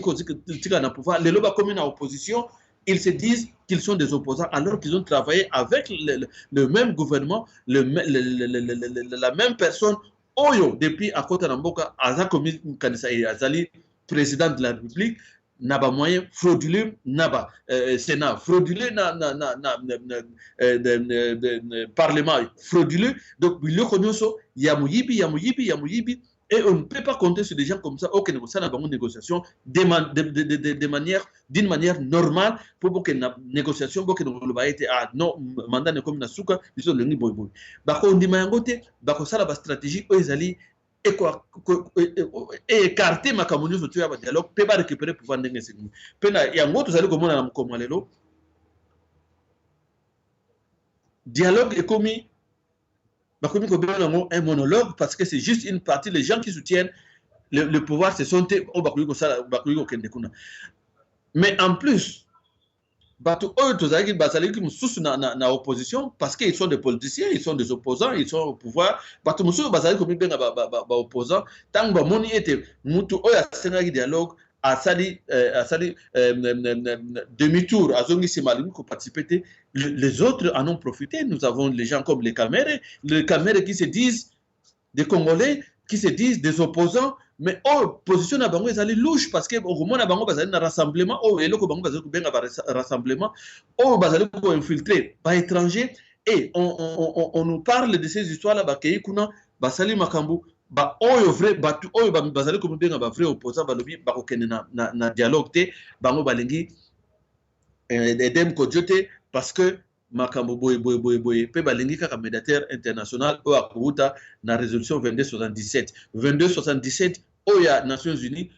Loba comme en opposition, ils se disent qu'ils sont des opposants alors qu'ils ont travaillé avec le même gouvernement, la même personne. Oyo, depuis à côté d'Amboka, Azakomi Kanisa et Azali, président de la République, naba moyen frauduleux naba Sénat frauduleux Parlement frauduleux donc le connaissons yamuyibi et on ne peut pas compter sur des gens comme ça aucune négociation d'une manière normale pour que la négociation pour que non mandat ne comme na suka biso le ni boy bako ndima yangote bako sala ba stratégie ezali et écarter ma communauté sur le dialogue, peut pas récupérer pour vendre des signes. Il y a un autre comme le dialogue est commis, un monologue parce que c'est juste une partie des gens qui soutiennent le pouvoir, ce sont mais en plus, opposition parce qu'ils sont des politiciens, ils sont des opposants, ils sont au pouvoir. Opposants, tant que moni était mutu oya senagi dialogue à sali demi-tour à zongi simali ko participer, les autres en ont profité. Nous avons les gens comme les Camérés qui se disent des Congolais, qui se disent des opposants. Mais position na bango ezali louche parce que au moment na bango bazali na rassemblement eloko bango bazali benga ba rassemblement bazali ko infiltrer ba étranger et on nous parle de ces histoires là ba kei kuna basali makambu ba vrai batu bazali ko benga ba vrai opposant ba lobi ba ko kene na dialogue te bango balingi edem ko jote parce que makambo boy pe balingi kaka médiateur international o akuta na résolution 2277 oya Nations Unies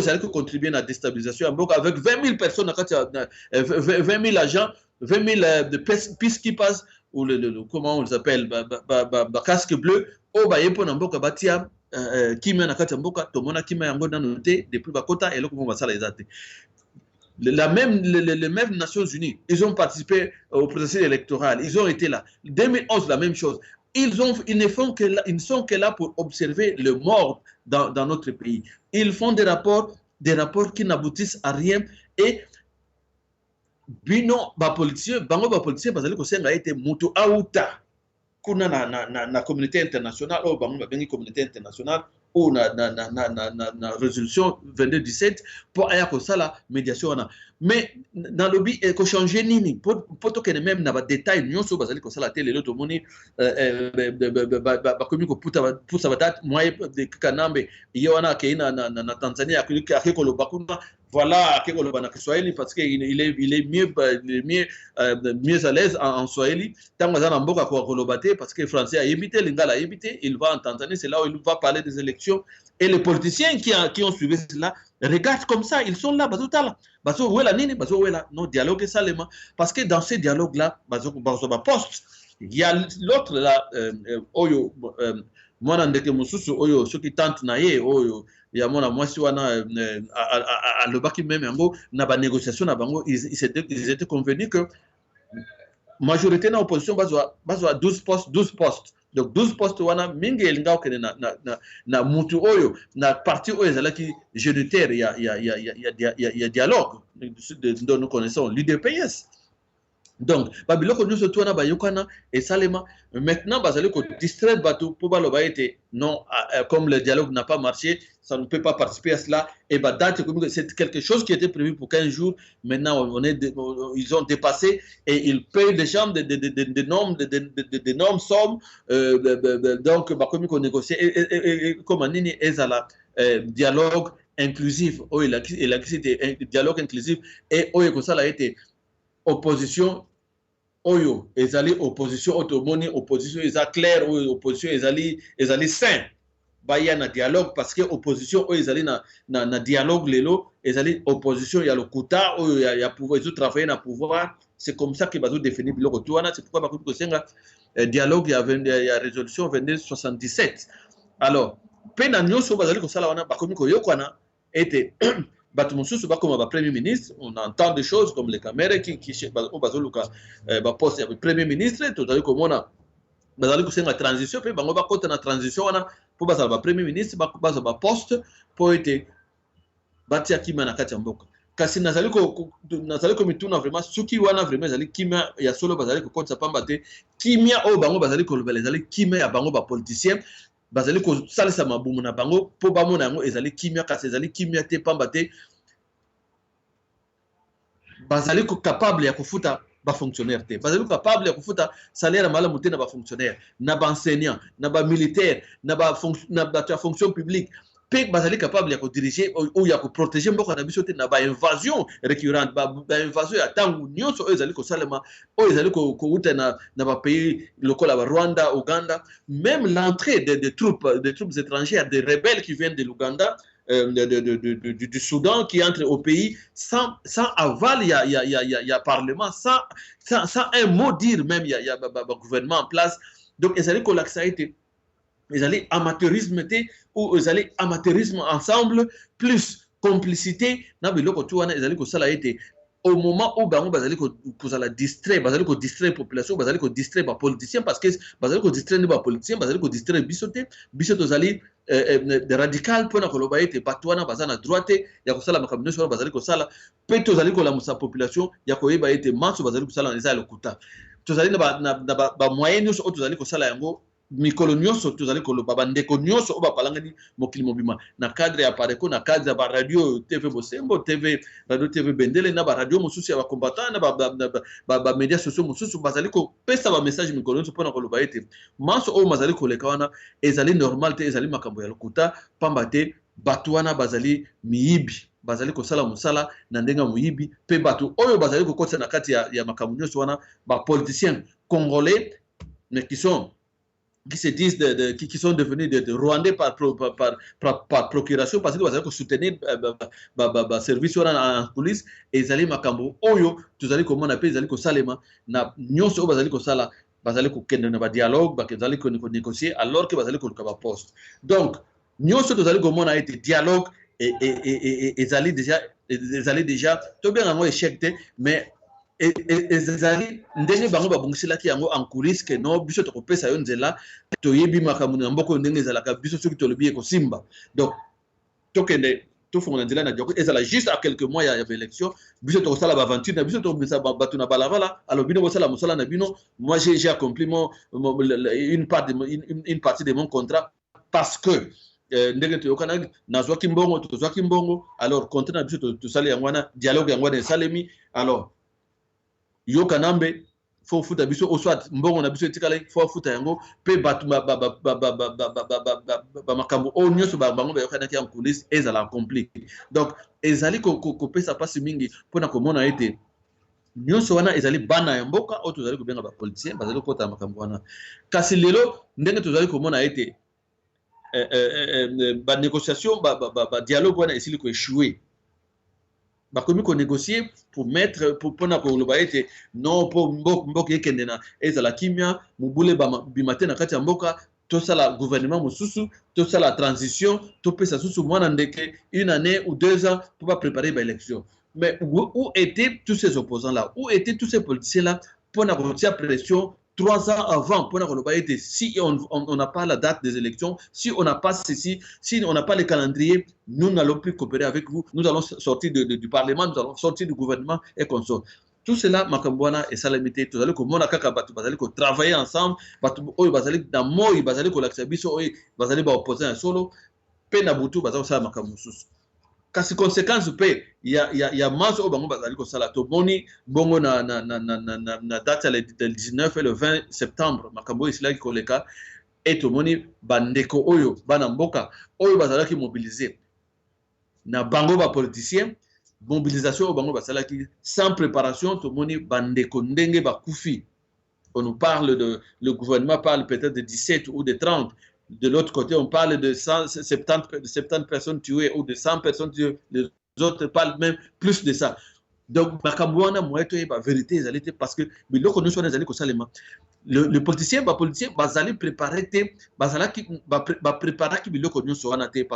ça a contribué à la déstabilisation avec 20 000 personnes 20 000 agents 20 000 de peacekeepers ou comment on les appelle casque bleu yepo na mboka batia kimia na kati mboka tomona kimia yango na noté depuis bakota et lokoko basala ezate. Les mêmes Nations Unies, ils ont participé au processus électoral, ils ont été là. 2011, la même chose. Ils ne sont que là pour observer le mort dans notre pays. Ils font des rapports qui n'aboutissent à rien. Et bino politicien parce que a été mutu auta kuna na communauté internationale communauté internationale ou na résolution 2217 pour aya ko sala médiation na mais dans le but ko changer nini pour to que même na ba détail nyonso bazali ko sala télé l'autre moni ba komi ko puta batat moye de Kanambe yona ke na Tanzania akiko lo bakuna voilà akiko lo bana Kiswahili parce que il est mieux à l'aise en Swahili tant que mboka ko lo baté parce que français a évité lingala évité il va en Tanzanie, c'est là où il va parler des élections. Et les politiciens qui ont suivi cela, regarde comme ça, ils sont là, non, dialogue salema. Parce que dans ces dialogues-là, poste, il y a l'autre là, oyo, moi, ndeke mususu, oyo, ceux qui tentent naïe, oyo, il y a mon moi, si on a le baki même, na ba négociation, ils étaient convenus que majorité dans l'opposition, bazwa 12 postes. Donc 12 postes wana mingi elinga okene na mutu oyo na parti oyo ezalaki génitaire il y a dialogue dont nous connaissons l'UDPS. Donc babiloko nyonso to wana bayokana et salema maintenant bazali ko distraire bato pour baloba ete non comme le dialogue n'a pas marché, ça ne peut pas participer à cela et date c'est quelque chose qui était prévu pour 15 jours, maintenant ils ont dépassé et ils payent des gens d'énormes sommes donc comme on négocie et comme nini ezala dialogue inclusif c'était dialogue inclusif et oyo ça a été opposition oyo ezali opposition automoni opposition eza claire oyo opposition ezali sain baya na dialogue parce que opposition oyo ezali na dialogue lelo ezali opposition ya lokuta oyo ya pouvoir ils ont travaillé na pouvoir, c'est comme ça que bazo définir biloko tuana, c'est pourquoi bakoki kosenga dialogue ya résolution 2277. Alors pena nyonso bazali kosala wana bakomi koyokana ete bato mosusu bakoma ba premier ministre, on entend des choses comme les caméras qui bazoluka ba poste ya premier ministre, tozali komona bazali kosenga transition pe bango bakota na transition wana po bazala ba premier ministre bazala ba poste po ete batia kima na kati ya mboka. Kasi nazali ko mituna vraiment suki wana vraiment ezali kimia ya solo bazali ko kotsa pamba te kimia o bango bazali ko lobela ezali kimia ya bango ba politicien bazali ko salisa mabumu na bango po bamona yango ezali kimia kasi ezali kimia te pamba te bazali ko capable ya kufuta ba fonctionnaire te bazali ko capable ya kufuta salaire malamu te na ba fonctionnaire na ba enseignant na ba militaire na ba fonction publique pe bazali capable ya ko diriger ou ya ko protéger mboka na biso te na ba invasion récurrente ba invasion ya tangu nyonso ezali ko salema o ezali ko uta na ba pays lokola ba Rwanda, Uganda, même l'entrée des troupes étrangères, des rebelles qui viennent de l'Ouganda, du Soudan qui entrent au pays sans aval, il y a parlement, sans un mot dire même, il y a gouvernement en place. Donc ezali ko l'accès été ils allaient amateurisme ou ils allaient amateurisme ensemble plus complicité na biloko tu wana ezali ko sala été au moment où bango bazali ko la distraire population bazali ko distraire ba politiciens parce que bazali ko distraire ba politiciens bazali ko distraire bisoto zali de radical pona ko loba été batwana bazana droite ya ko sala makamino so bazali ko sala peto zali ko la musa population ya ko yeba été manso bazali ko sala neza lokuta to zali na ba moyens so to zali ko sala yango mikolo nyonso tozali koloba bandeko nyonso oba palangani mokili mobima na cadre ya pareko na cadre ya ba radio TV Bosembo radio TV Bendele na ba radio mosusu ya ba combattant na ba médias sociaux mosusu bazali ko pesa ba message mikolo nyonso pona koloba ete manso o mazali koleka wana ezali normal te ezali makambo ya lokuta pamba te batu wana bazali miyibi bazali kosala musala na ndenga muyibi pe batu oyo bazali kokotsa na kati ya makambo nyonso wana ba politiciens congolais mais qui se disent qui sont devenus de Rwandais par procuration parce que bazali ko soutenir ba service en police et ezali makambo oyo tozali komona pe ezali ko salema na nyonso oyo bazali ko sala bazali ko kende na ba dialogue bazali ko négocier alors que bazali ko luka ba poste. Donc nyonso tozali komona ete dialogue et ezali déjà to bien ngo échec te mais ezali ndenge bango babungiselaki yango en coulisses que no biso tokopesa yo nzela toyebi makambo na mboko ndenge ezalaka biso soki tolobi ekosimba. Donc tokende tofongola nzela na dialogue ezala juste à quelques mois ya élection biso tokosala ba aventure na biso tokobisa bato na balabala alors bino bosala mosala na bino. Moi j'ai accompli une partie de mon contrat parce que ndenge toyokana nazwaki mbongo tozwaki mbongo alors contrat na biso tosala yango wana dialogue yango wana esalemi alors yoka nambe fo futa biso o soit mbongo na biso etikala fo futa yango pe batu ba makambo o nyonso bango yoka na ki en coulisses ezala accompli. Donc ezali ko pesa pasi mingi pona komona ete nyonso wana ezali bana ya mboka o tozali ko benga ba politiciens bazali ko ta makambo wana kasi lelo ndenge tozali komona ete négociation dialogue wana esili ko échouer bakomi ko négocier pour mettre pour pona ko loba ete non pour mboka ekende na ezala kimia mubule bimate na kati ya mboka tout ça la gouvernement mosusu tout ça la transition tout pesa susu mwana ndeke une année ou 2 ans pour pas préparer l'élection. Mais où étaient tous ces opposants là, où étaient tous ces politiciens là pour la pression 3 ans avant pour la si on n'a pas la date des élections, si on n'a pas ceci, si on n'a pas le calendrier, nous n'allons plus coopérer avec vous, nous allons sortir du Parlement, nous allons sortir du gouvernement et qu'on sort. Tout cela, Makambouana et Salamité, tout à l'heure, comme on a travailler ensemble, dans moi, ils vont l'accepter, ils vont opposer un solo, Penabutu, ça Makamousus. Kasi conséquence pe ya maso bango bazali ko sala to boni bongo na date le 19 et le 20 septembre makambo isila ki koleka et to moni bandeko oyo bana mboka oyo bazala ki mobiliser na bango ba politicien mobilisation bango bazala ki sans préparation to moni bandeko ndenge ba kufi. On nous parle de le gouvernement parle peut-être de 17 ou de 30. De l'autre côté, on parle de 70 personnes tuées ou de 100 personnes tuées. Les autres parlent même plus de ça. Donc, Makambouana, moi, la vérité, parce que le politicien, va aller préparer, parce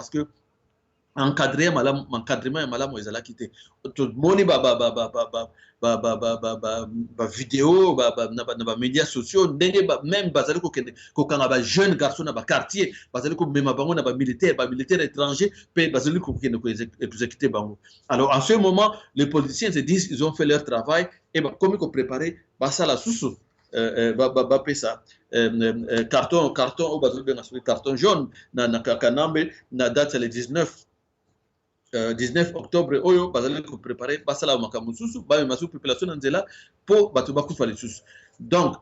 que encadrement ya malamu ezala kité to moni vidéo na médias sociaux ndenge même bazali ko kanga ba jeune garçon na ba quartier bazali ko mema bango na ba militaire étranger pe bazali ko exécuter bango. Alors en ce moment les politiciens se disent ils ont fait leur travail et comme ko préparer ça la sous pesa carton au bazali bien carton jaune na kanambe na date le 19 octobre oyo bazali ko préparer basala makambo susu ba masu population nzela po batu bakufa lisusu. Donc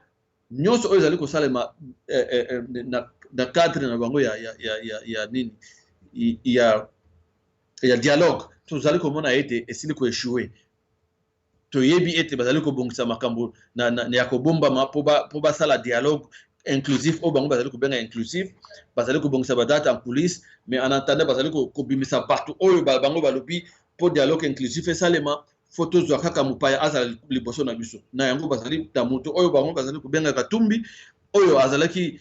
nyonso oyo zali ko salema na cadre na bango ya nini ya dialogue to zali ko mona ete esili ko échouer to yebi ete bazali ko bongisa makambo na ya ko bomba po basala dialogue inclusif au bango bazali ko benga inclusif bazali ko bongisa ba date en coulisses mais en attendant bazali ko bimisa partout oyo bango balobi pour dialogue inclusif et salema photos za kaka mupaya azala liboso na biso na yango bazali ta moto oyo bango bazali ko benga Katumbi oyo azalaki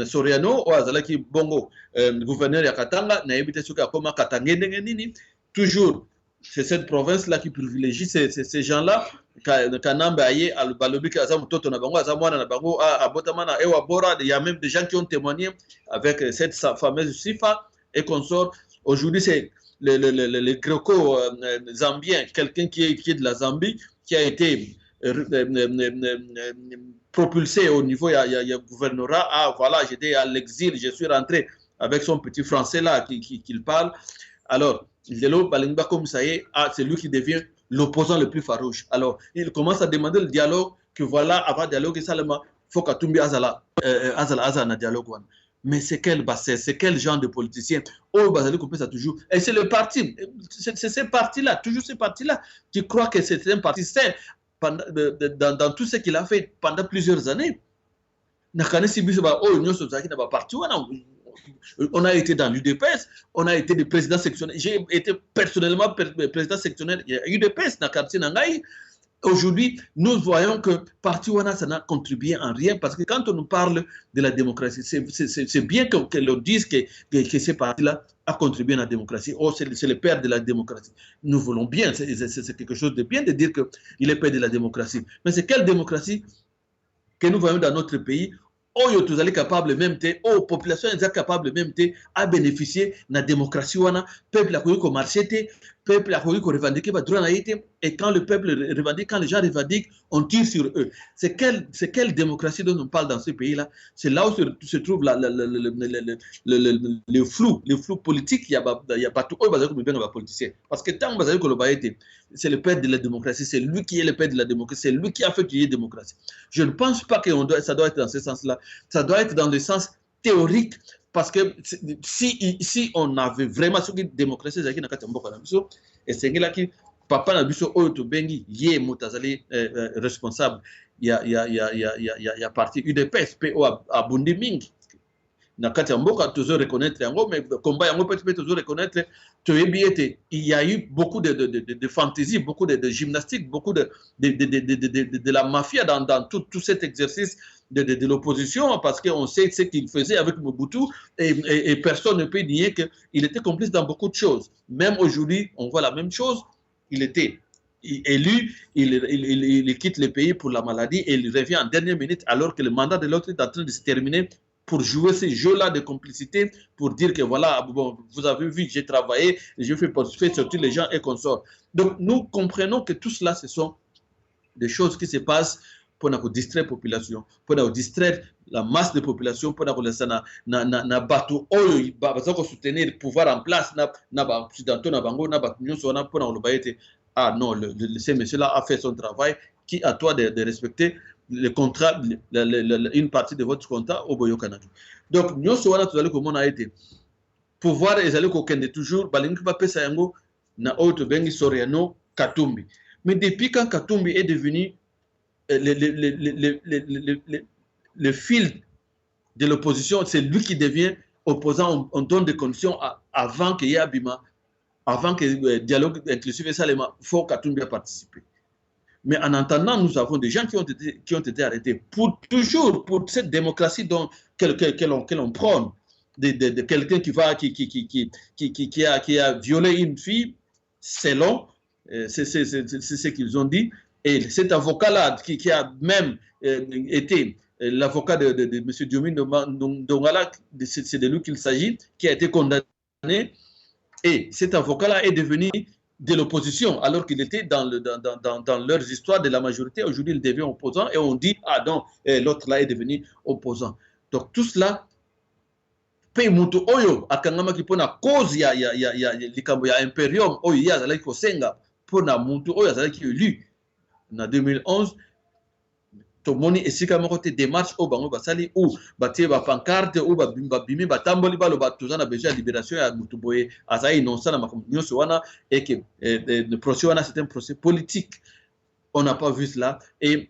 Soriano o azalaki bongo gouverneur ya Katanga na yebite soka koma Katangende nini toujours. C'est cette province-là qui privilégie ces gens-là. Kanambe aye albalobi kazamu toto na bango azamwana na bango abotamana ewa bora. Il y a même des gens qui ont témoigné avec cette fameuse Sifa et consort. Aujourd'hui, c'est le Greco-Zambien, quelqu'un qui est de la Zambie, qui a été propulsé au niveau du gouvernorat. Ah voilà, j'étais à l'exil, je suis rentré avec son petit français là qu'il parle. Alors, Lelo Balingba comme ça y est, c'est lui qui devient l'opposant le plus farouche. Alors, il commence à demander le dialogue, que voilà, avant le dialogue, il faut que Tumbi Azala na dialogue. Mais c'est quel genre de politicien? Oh, Bazali Koupé, ça toujours. Et c'est le parti, c'est ces partis-là, toujours ces partis-là, qui croient que c'est un parti sain dans tout ce qu'il a fait pendant plusieurs années. On a été dans l'UDPS, on a été des présidents sectionnaires. J'ai été personnellement président sectionnaire de l'UDPS dans le quartier Nangaï. Aujourd'hui, nous voyons que Parti Wana, ça n'a contribué en rien parce que quand on nous parle de la démocratie, c'est bien que l'on dise que ces partis-là a contribué à la démocratie. Oh, c'est le père de la démocratie. Nous voulons bien, c'est quelque chose de bien de dire qu'il est père de la démocratie. Mais c'est quelle démocratie que nous voyons dans notre pays? Oyo tozali capable même te o population est capable même te à bénéficier de la démocratie wana peuple a ko marcher te peuple a ko revendiquer ba droit na yité et quand le peuple revendique quand les gens revendiquent on tire sur eux. C'est quelle démocratie dont on parle dans ce pays là? C'est là où se trouve le flou politique. Il y a pas tout oyo bazali ko bien ba politicien parce que tant bazali ko lo ba yité c'est le père de la démocratie, c'est lui qui est le père de la démocratie, c'est lui qui a fait qu'il y ait démocratie. Je ne pense pas que ça doit être dans ce sens-là. Ça doit être dans le sens théorique, parce que si on avait vraiment ce qui démocratie, c'est et c'est là qui papa na biso oyo bengi yé motazali responsable. Il y a parti UDPS PO à Bundiming. na kati ya mboka toujours reconnaître yango, mais combat yango peut toujours reconnaître il y a eu beaucoup de fantaisie, beaucoup de gymnastique, beaucoup de la mafia dans tout cet exercice de l'opposition, parce qu'on sait ce qu'il faisait avec Mobutu, et personne ne peut nier qu'il était complice dans beaucoup de choses. Même aujourd'hui, on voit la même chose. Il était élu, il quitte le pays pour la maladie et il revient en dernière minute alors que le mandat de l'autre est en train de se terminer, pour jouer ces jeux-là de complicité, pour dire que voilà, bon, vous avez vu, j'ai travaillé, j'ai fait sortir les gens et consorts. Donc nous comprenons que tout cela, ce sont des choses qui se passent pour nous distraire la population, pour nous distraire la masse de population, pour nous laisser na bateau pour soutenir le pouvoir en place, na occidentaux, na bango, na bateau, pour nous le ah non, ce monsieur-là a fait son travail, qui à toi de respecter le contrat, une partie de votre contrat au Boyo Canada. Donc, nous sommes tous comment on a été. Pouvoir, ils allaient qu'on toujours, balingi pa pesa yango, na autre bengi Soriano, Katumbi. Mais depuis quand Katumbi est devenu le fil de l'opposition, c'est lui qui devient opposant, on donne des conditions avant qu'il y ait Abima, avant que le dialogue inclusif et ça, il faut Katumbi participer. Mais en attendant, nous avons des gens qui ont été arrêtés pour cette démocratie que l'on prône, de quelqu'un qui a violé une fille, selon, c'est ce qu'ils ont dit, et cet avocat-là, qui a même été l'avocat de M. Diomi Ndongala, c'est de lui qu'il s'agit, qui a été condamné, et cet avocat-là est devenu de l'opposition, alors qu'il était dans leurs histoires de la majorité. Aujourd'hui, il devient opposant et on dit, ah non, l'autre là est devenu opposant. Donc tout cela, paye mutu oyo, akangama ki pona cause ya likambo ya imperium, oyo ya zalaki kosenga, pona mutu oyo zalaki ki élu, na 2011, tomoni esika moko te démarche o bango basali ou batie ba pancarte ou ba bimi batamboli balo batuza na besoin de libération ya mutu boye azai non ça na makomyo wana et que le procès wana c'est un procès politique. On n'a pas vu cela et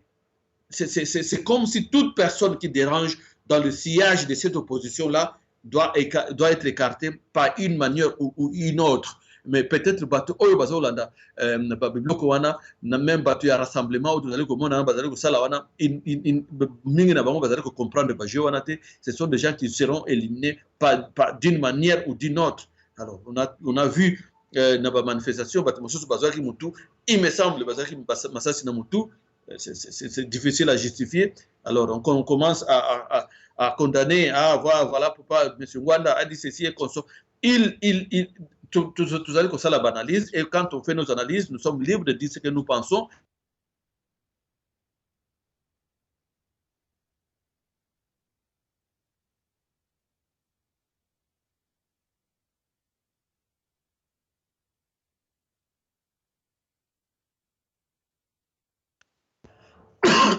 c'est comme si toute personne qui dérange dans le sillage de cette opposition là doit être écartée par une manière ou une autre. Mais peut-être bateau oyo bazolanda babiloko wana na même bateau ya rassemblement ou tozali komona bazali kosala wana mingi na bango bazali ko comprendre ba jeu wana te, ce sont des gens qui seront éliminés d'une manière ou d'une autre. Alors on a vu na ba manifestation bateau mosusu bazaki mutu, il me semble bazaki masasi na mutu, c'est difficile à justifier. Alors on commence à condamner, à voir voilà pourquoi M. Ngwanda a dit ceci et consort. Tout allez comme ça la banalise, et quand on fait nos analyses, nous sommes libres de dire ce que nous pensons.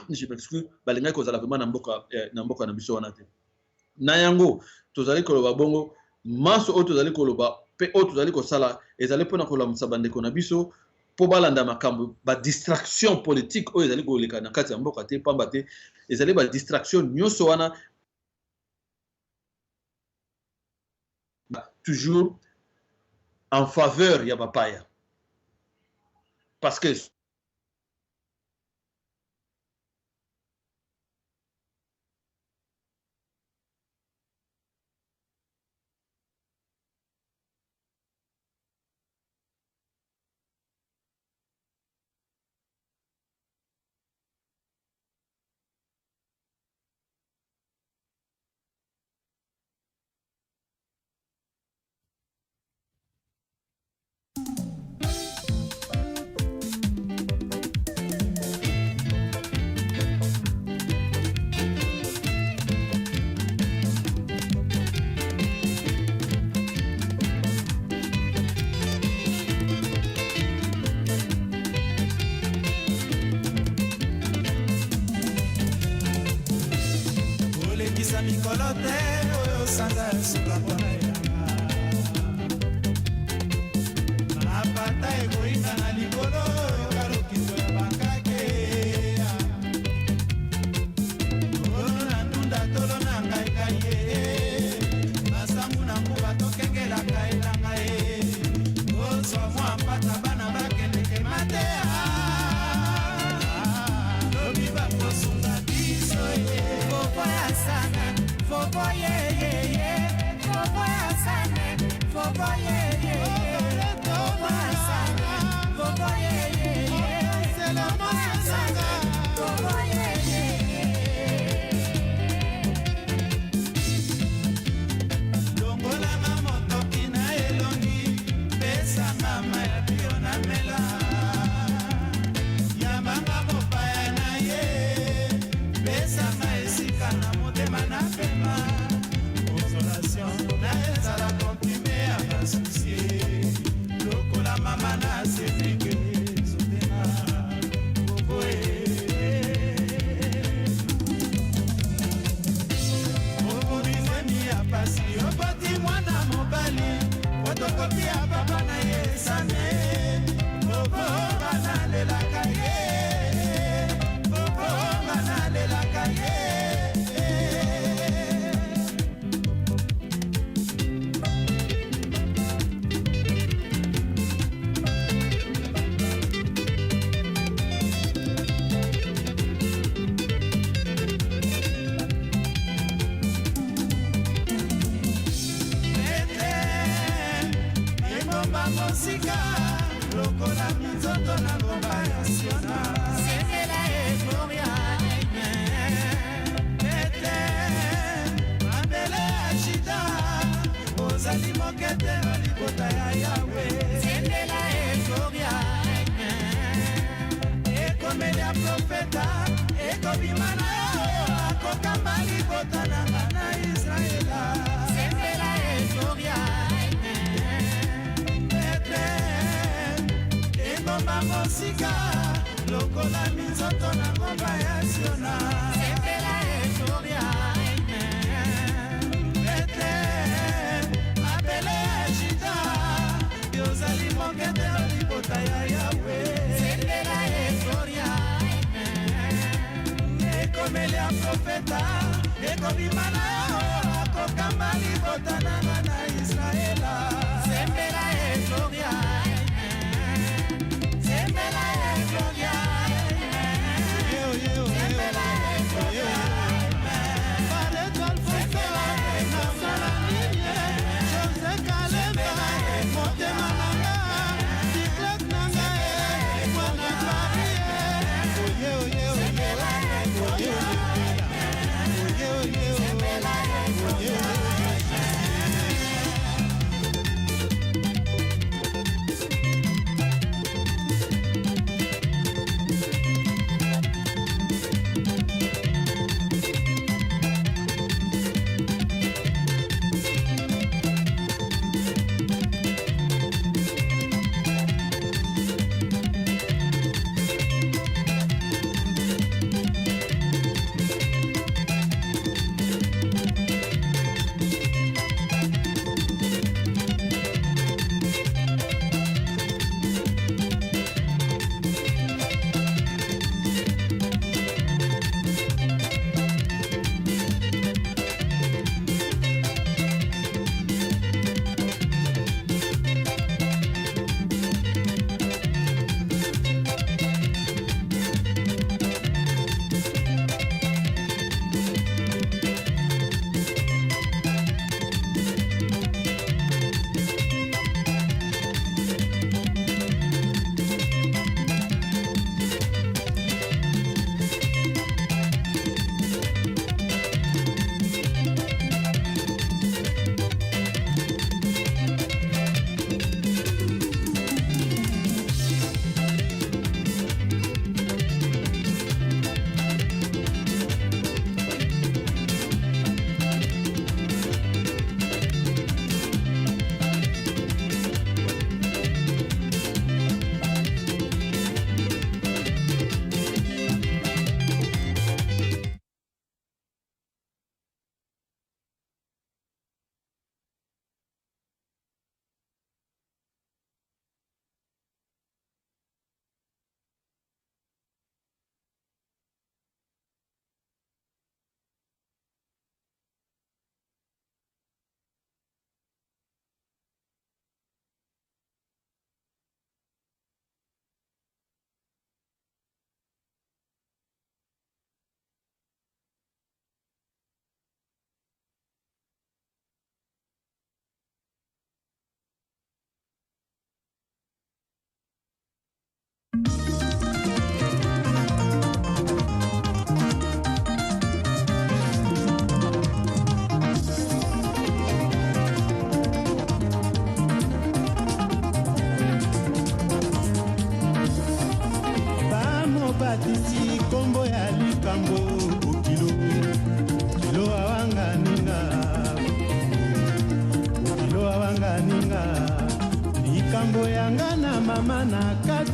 Je m'excuse, balinga kozala vraiment na mboka na biso wana te. Na yango, tozali koloba bongo, maso o tozali koloba pe o tozali kosala ezali pona kolamusa bandeko na biso po balanda makambo ba distraction politique o ezali koleka na kati ya mboka te pamba te ezali ba distraction nyonso wana toujours en faveur ya bapaya, parce que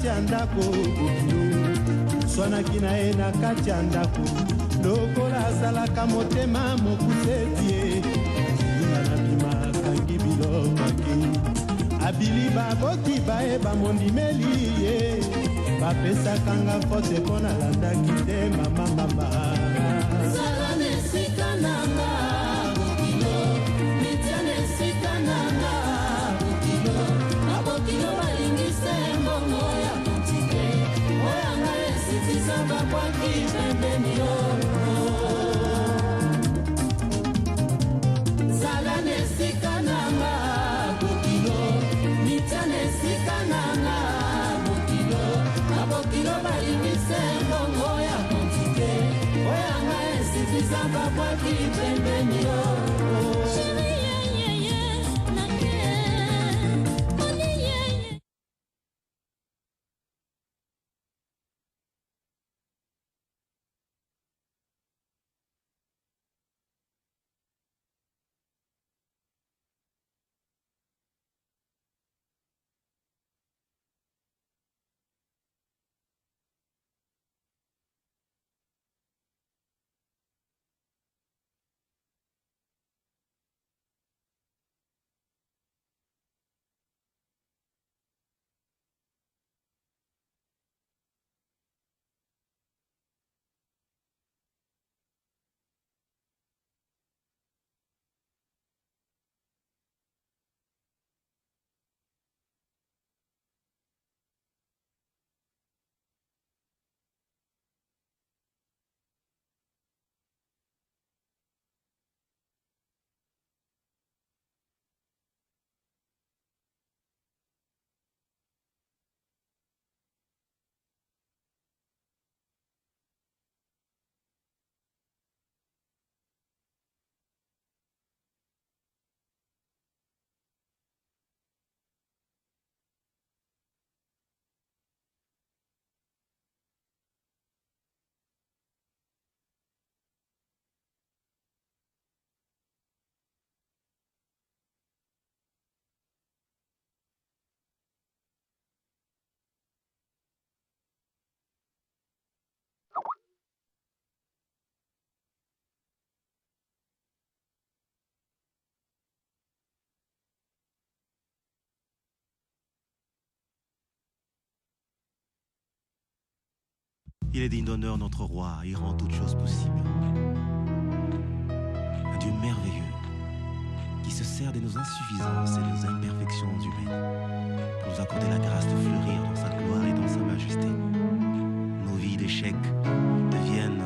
kati ya ndako bokilo swanaki na ye na kati ya ndako lokola azalaka motema mokuse ye inga na bima akangi bilomaki abili baboti baye bamondimeli ye bapesakanga fote mpo nalandaki te mama zala nesika nanga bokilo mitya nesika nanga bokilo abokilo balingise mbongo ya kontike oyanga esitisa bakwaki pembeni yo zala nesika nanga bokilo mitya nesika nanga bokilo abokilo balingise mbongo ya kontike oyanga esitisa bakwaki pembeni yo Il est digne d'honneur notre roi, il rend toutes choses possibles. Un Dieu merveilleux qui se sert de nos insuffisances et de nos imperfections humaines pour nous accorder la grâce de fleurir dans sa gloire et dans sa majesté. Nos vies d'échecs deviennent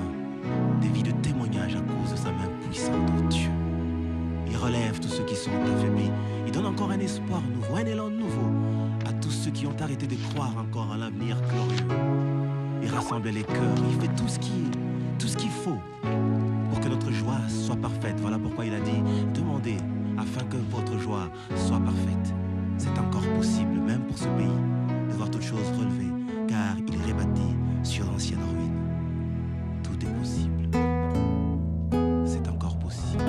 des vies de témoignage à cause de sa main puissante, oh Dieu. Il relève tous ceux qui sont affaiblis. Il donne encore un espoir nouveau, un élan nouveau à tous ceux qui ont arrêté de croire encore à l'avenir glorieux. Il rassemble les cœurs, il fait tout ce qu'il faut pour que notre joie soit parfaite. Voilà pourquoi il a dit, demandez afin que votre joie soit parfaite. C'est encore possible, même pour ce pays, de voir toutes choses relevées, car il rebâtit sur l'ancienne ruine. Tout est possible. C'est encore possible.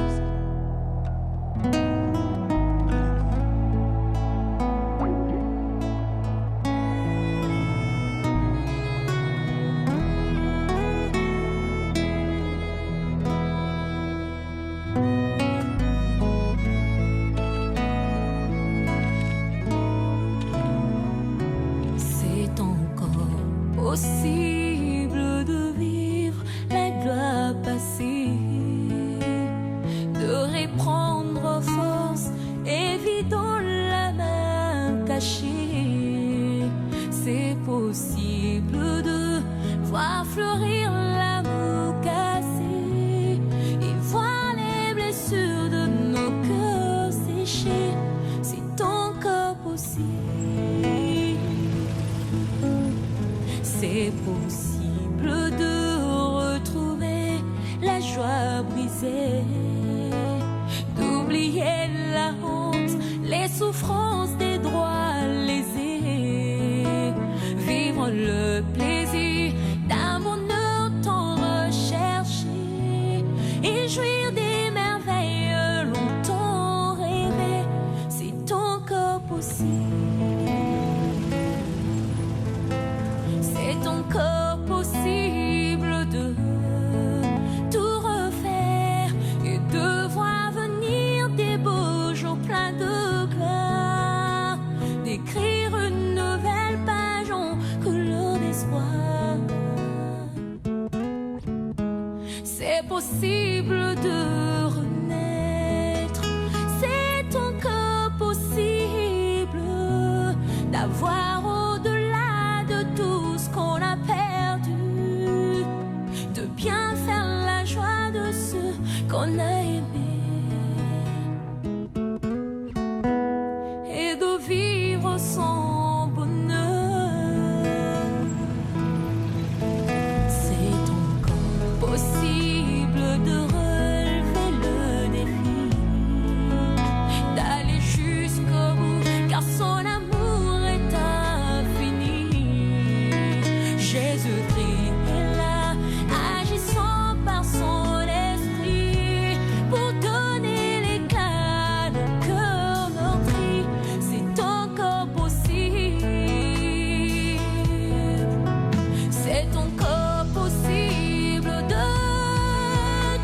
Possible de vivre la gloire passée, de reprendre force, évidant la main cachée. C'est possible de voir fleurir l'amour cassé et voir les blessures de nos cœurs séchés. C'est encore possible. C'est possible de retrouver la joie brisée, d'oublier la honte, les souffrances des droits lésés, vivre le plaisir d'un bonheur tant recherché et jouir des merveilles longtemps rêvées. C'est encore possible. C'est possible de renaître, c'est encore possible d'avoir au-delà de tout ce qu'on a perdu, de bien faire la joie de ceux qu'on a aimés et de vivre son bonheur. C'est encore possible de relever le défi, d'aller jusqu'au bout, car son amour est infini. Jésus-Christ est là, agissant par son esprit, pour donner l'éclat de cœur meurtri. C'est encore possible, c'est encore possible de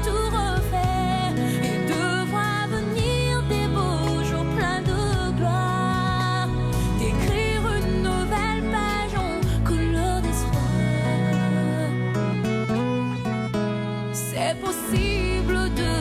tout refaire et de voir venir des beaux jours pleins de gloire, d'écrire une nouvelle page en couleur d'espoir. C'est possible de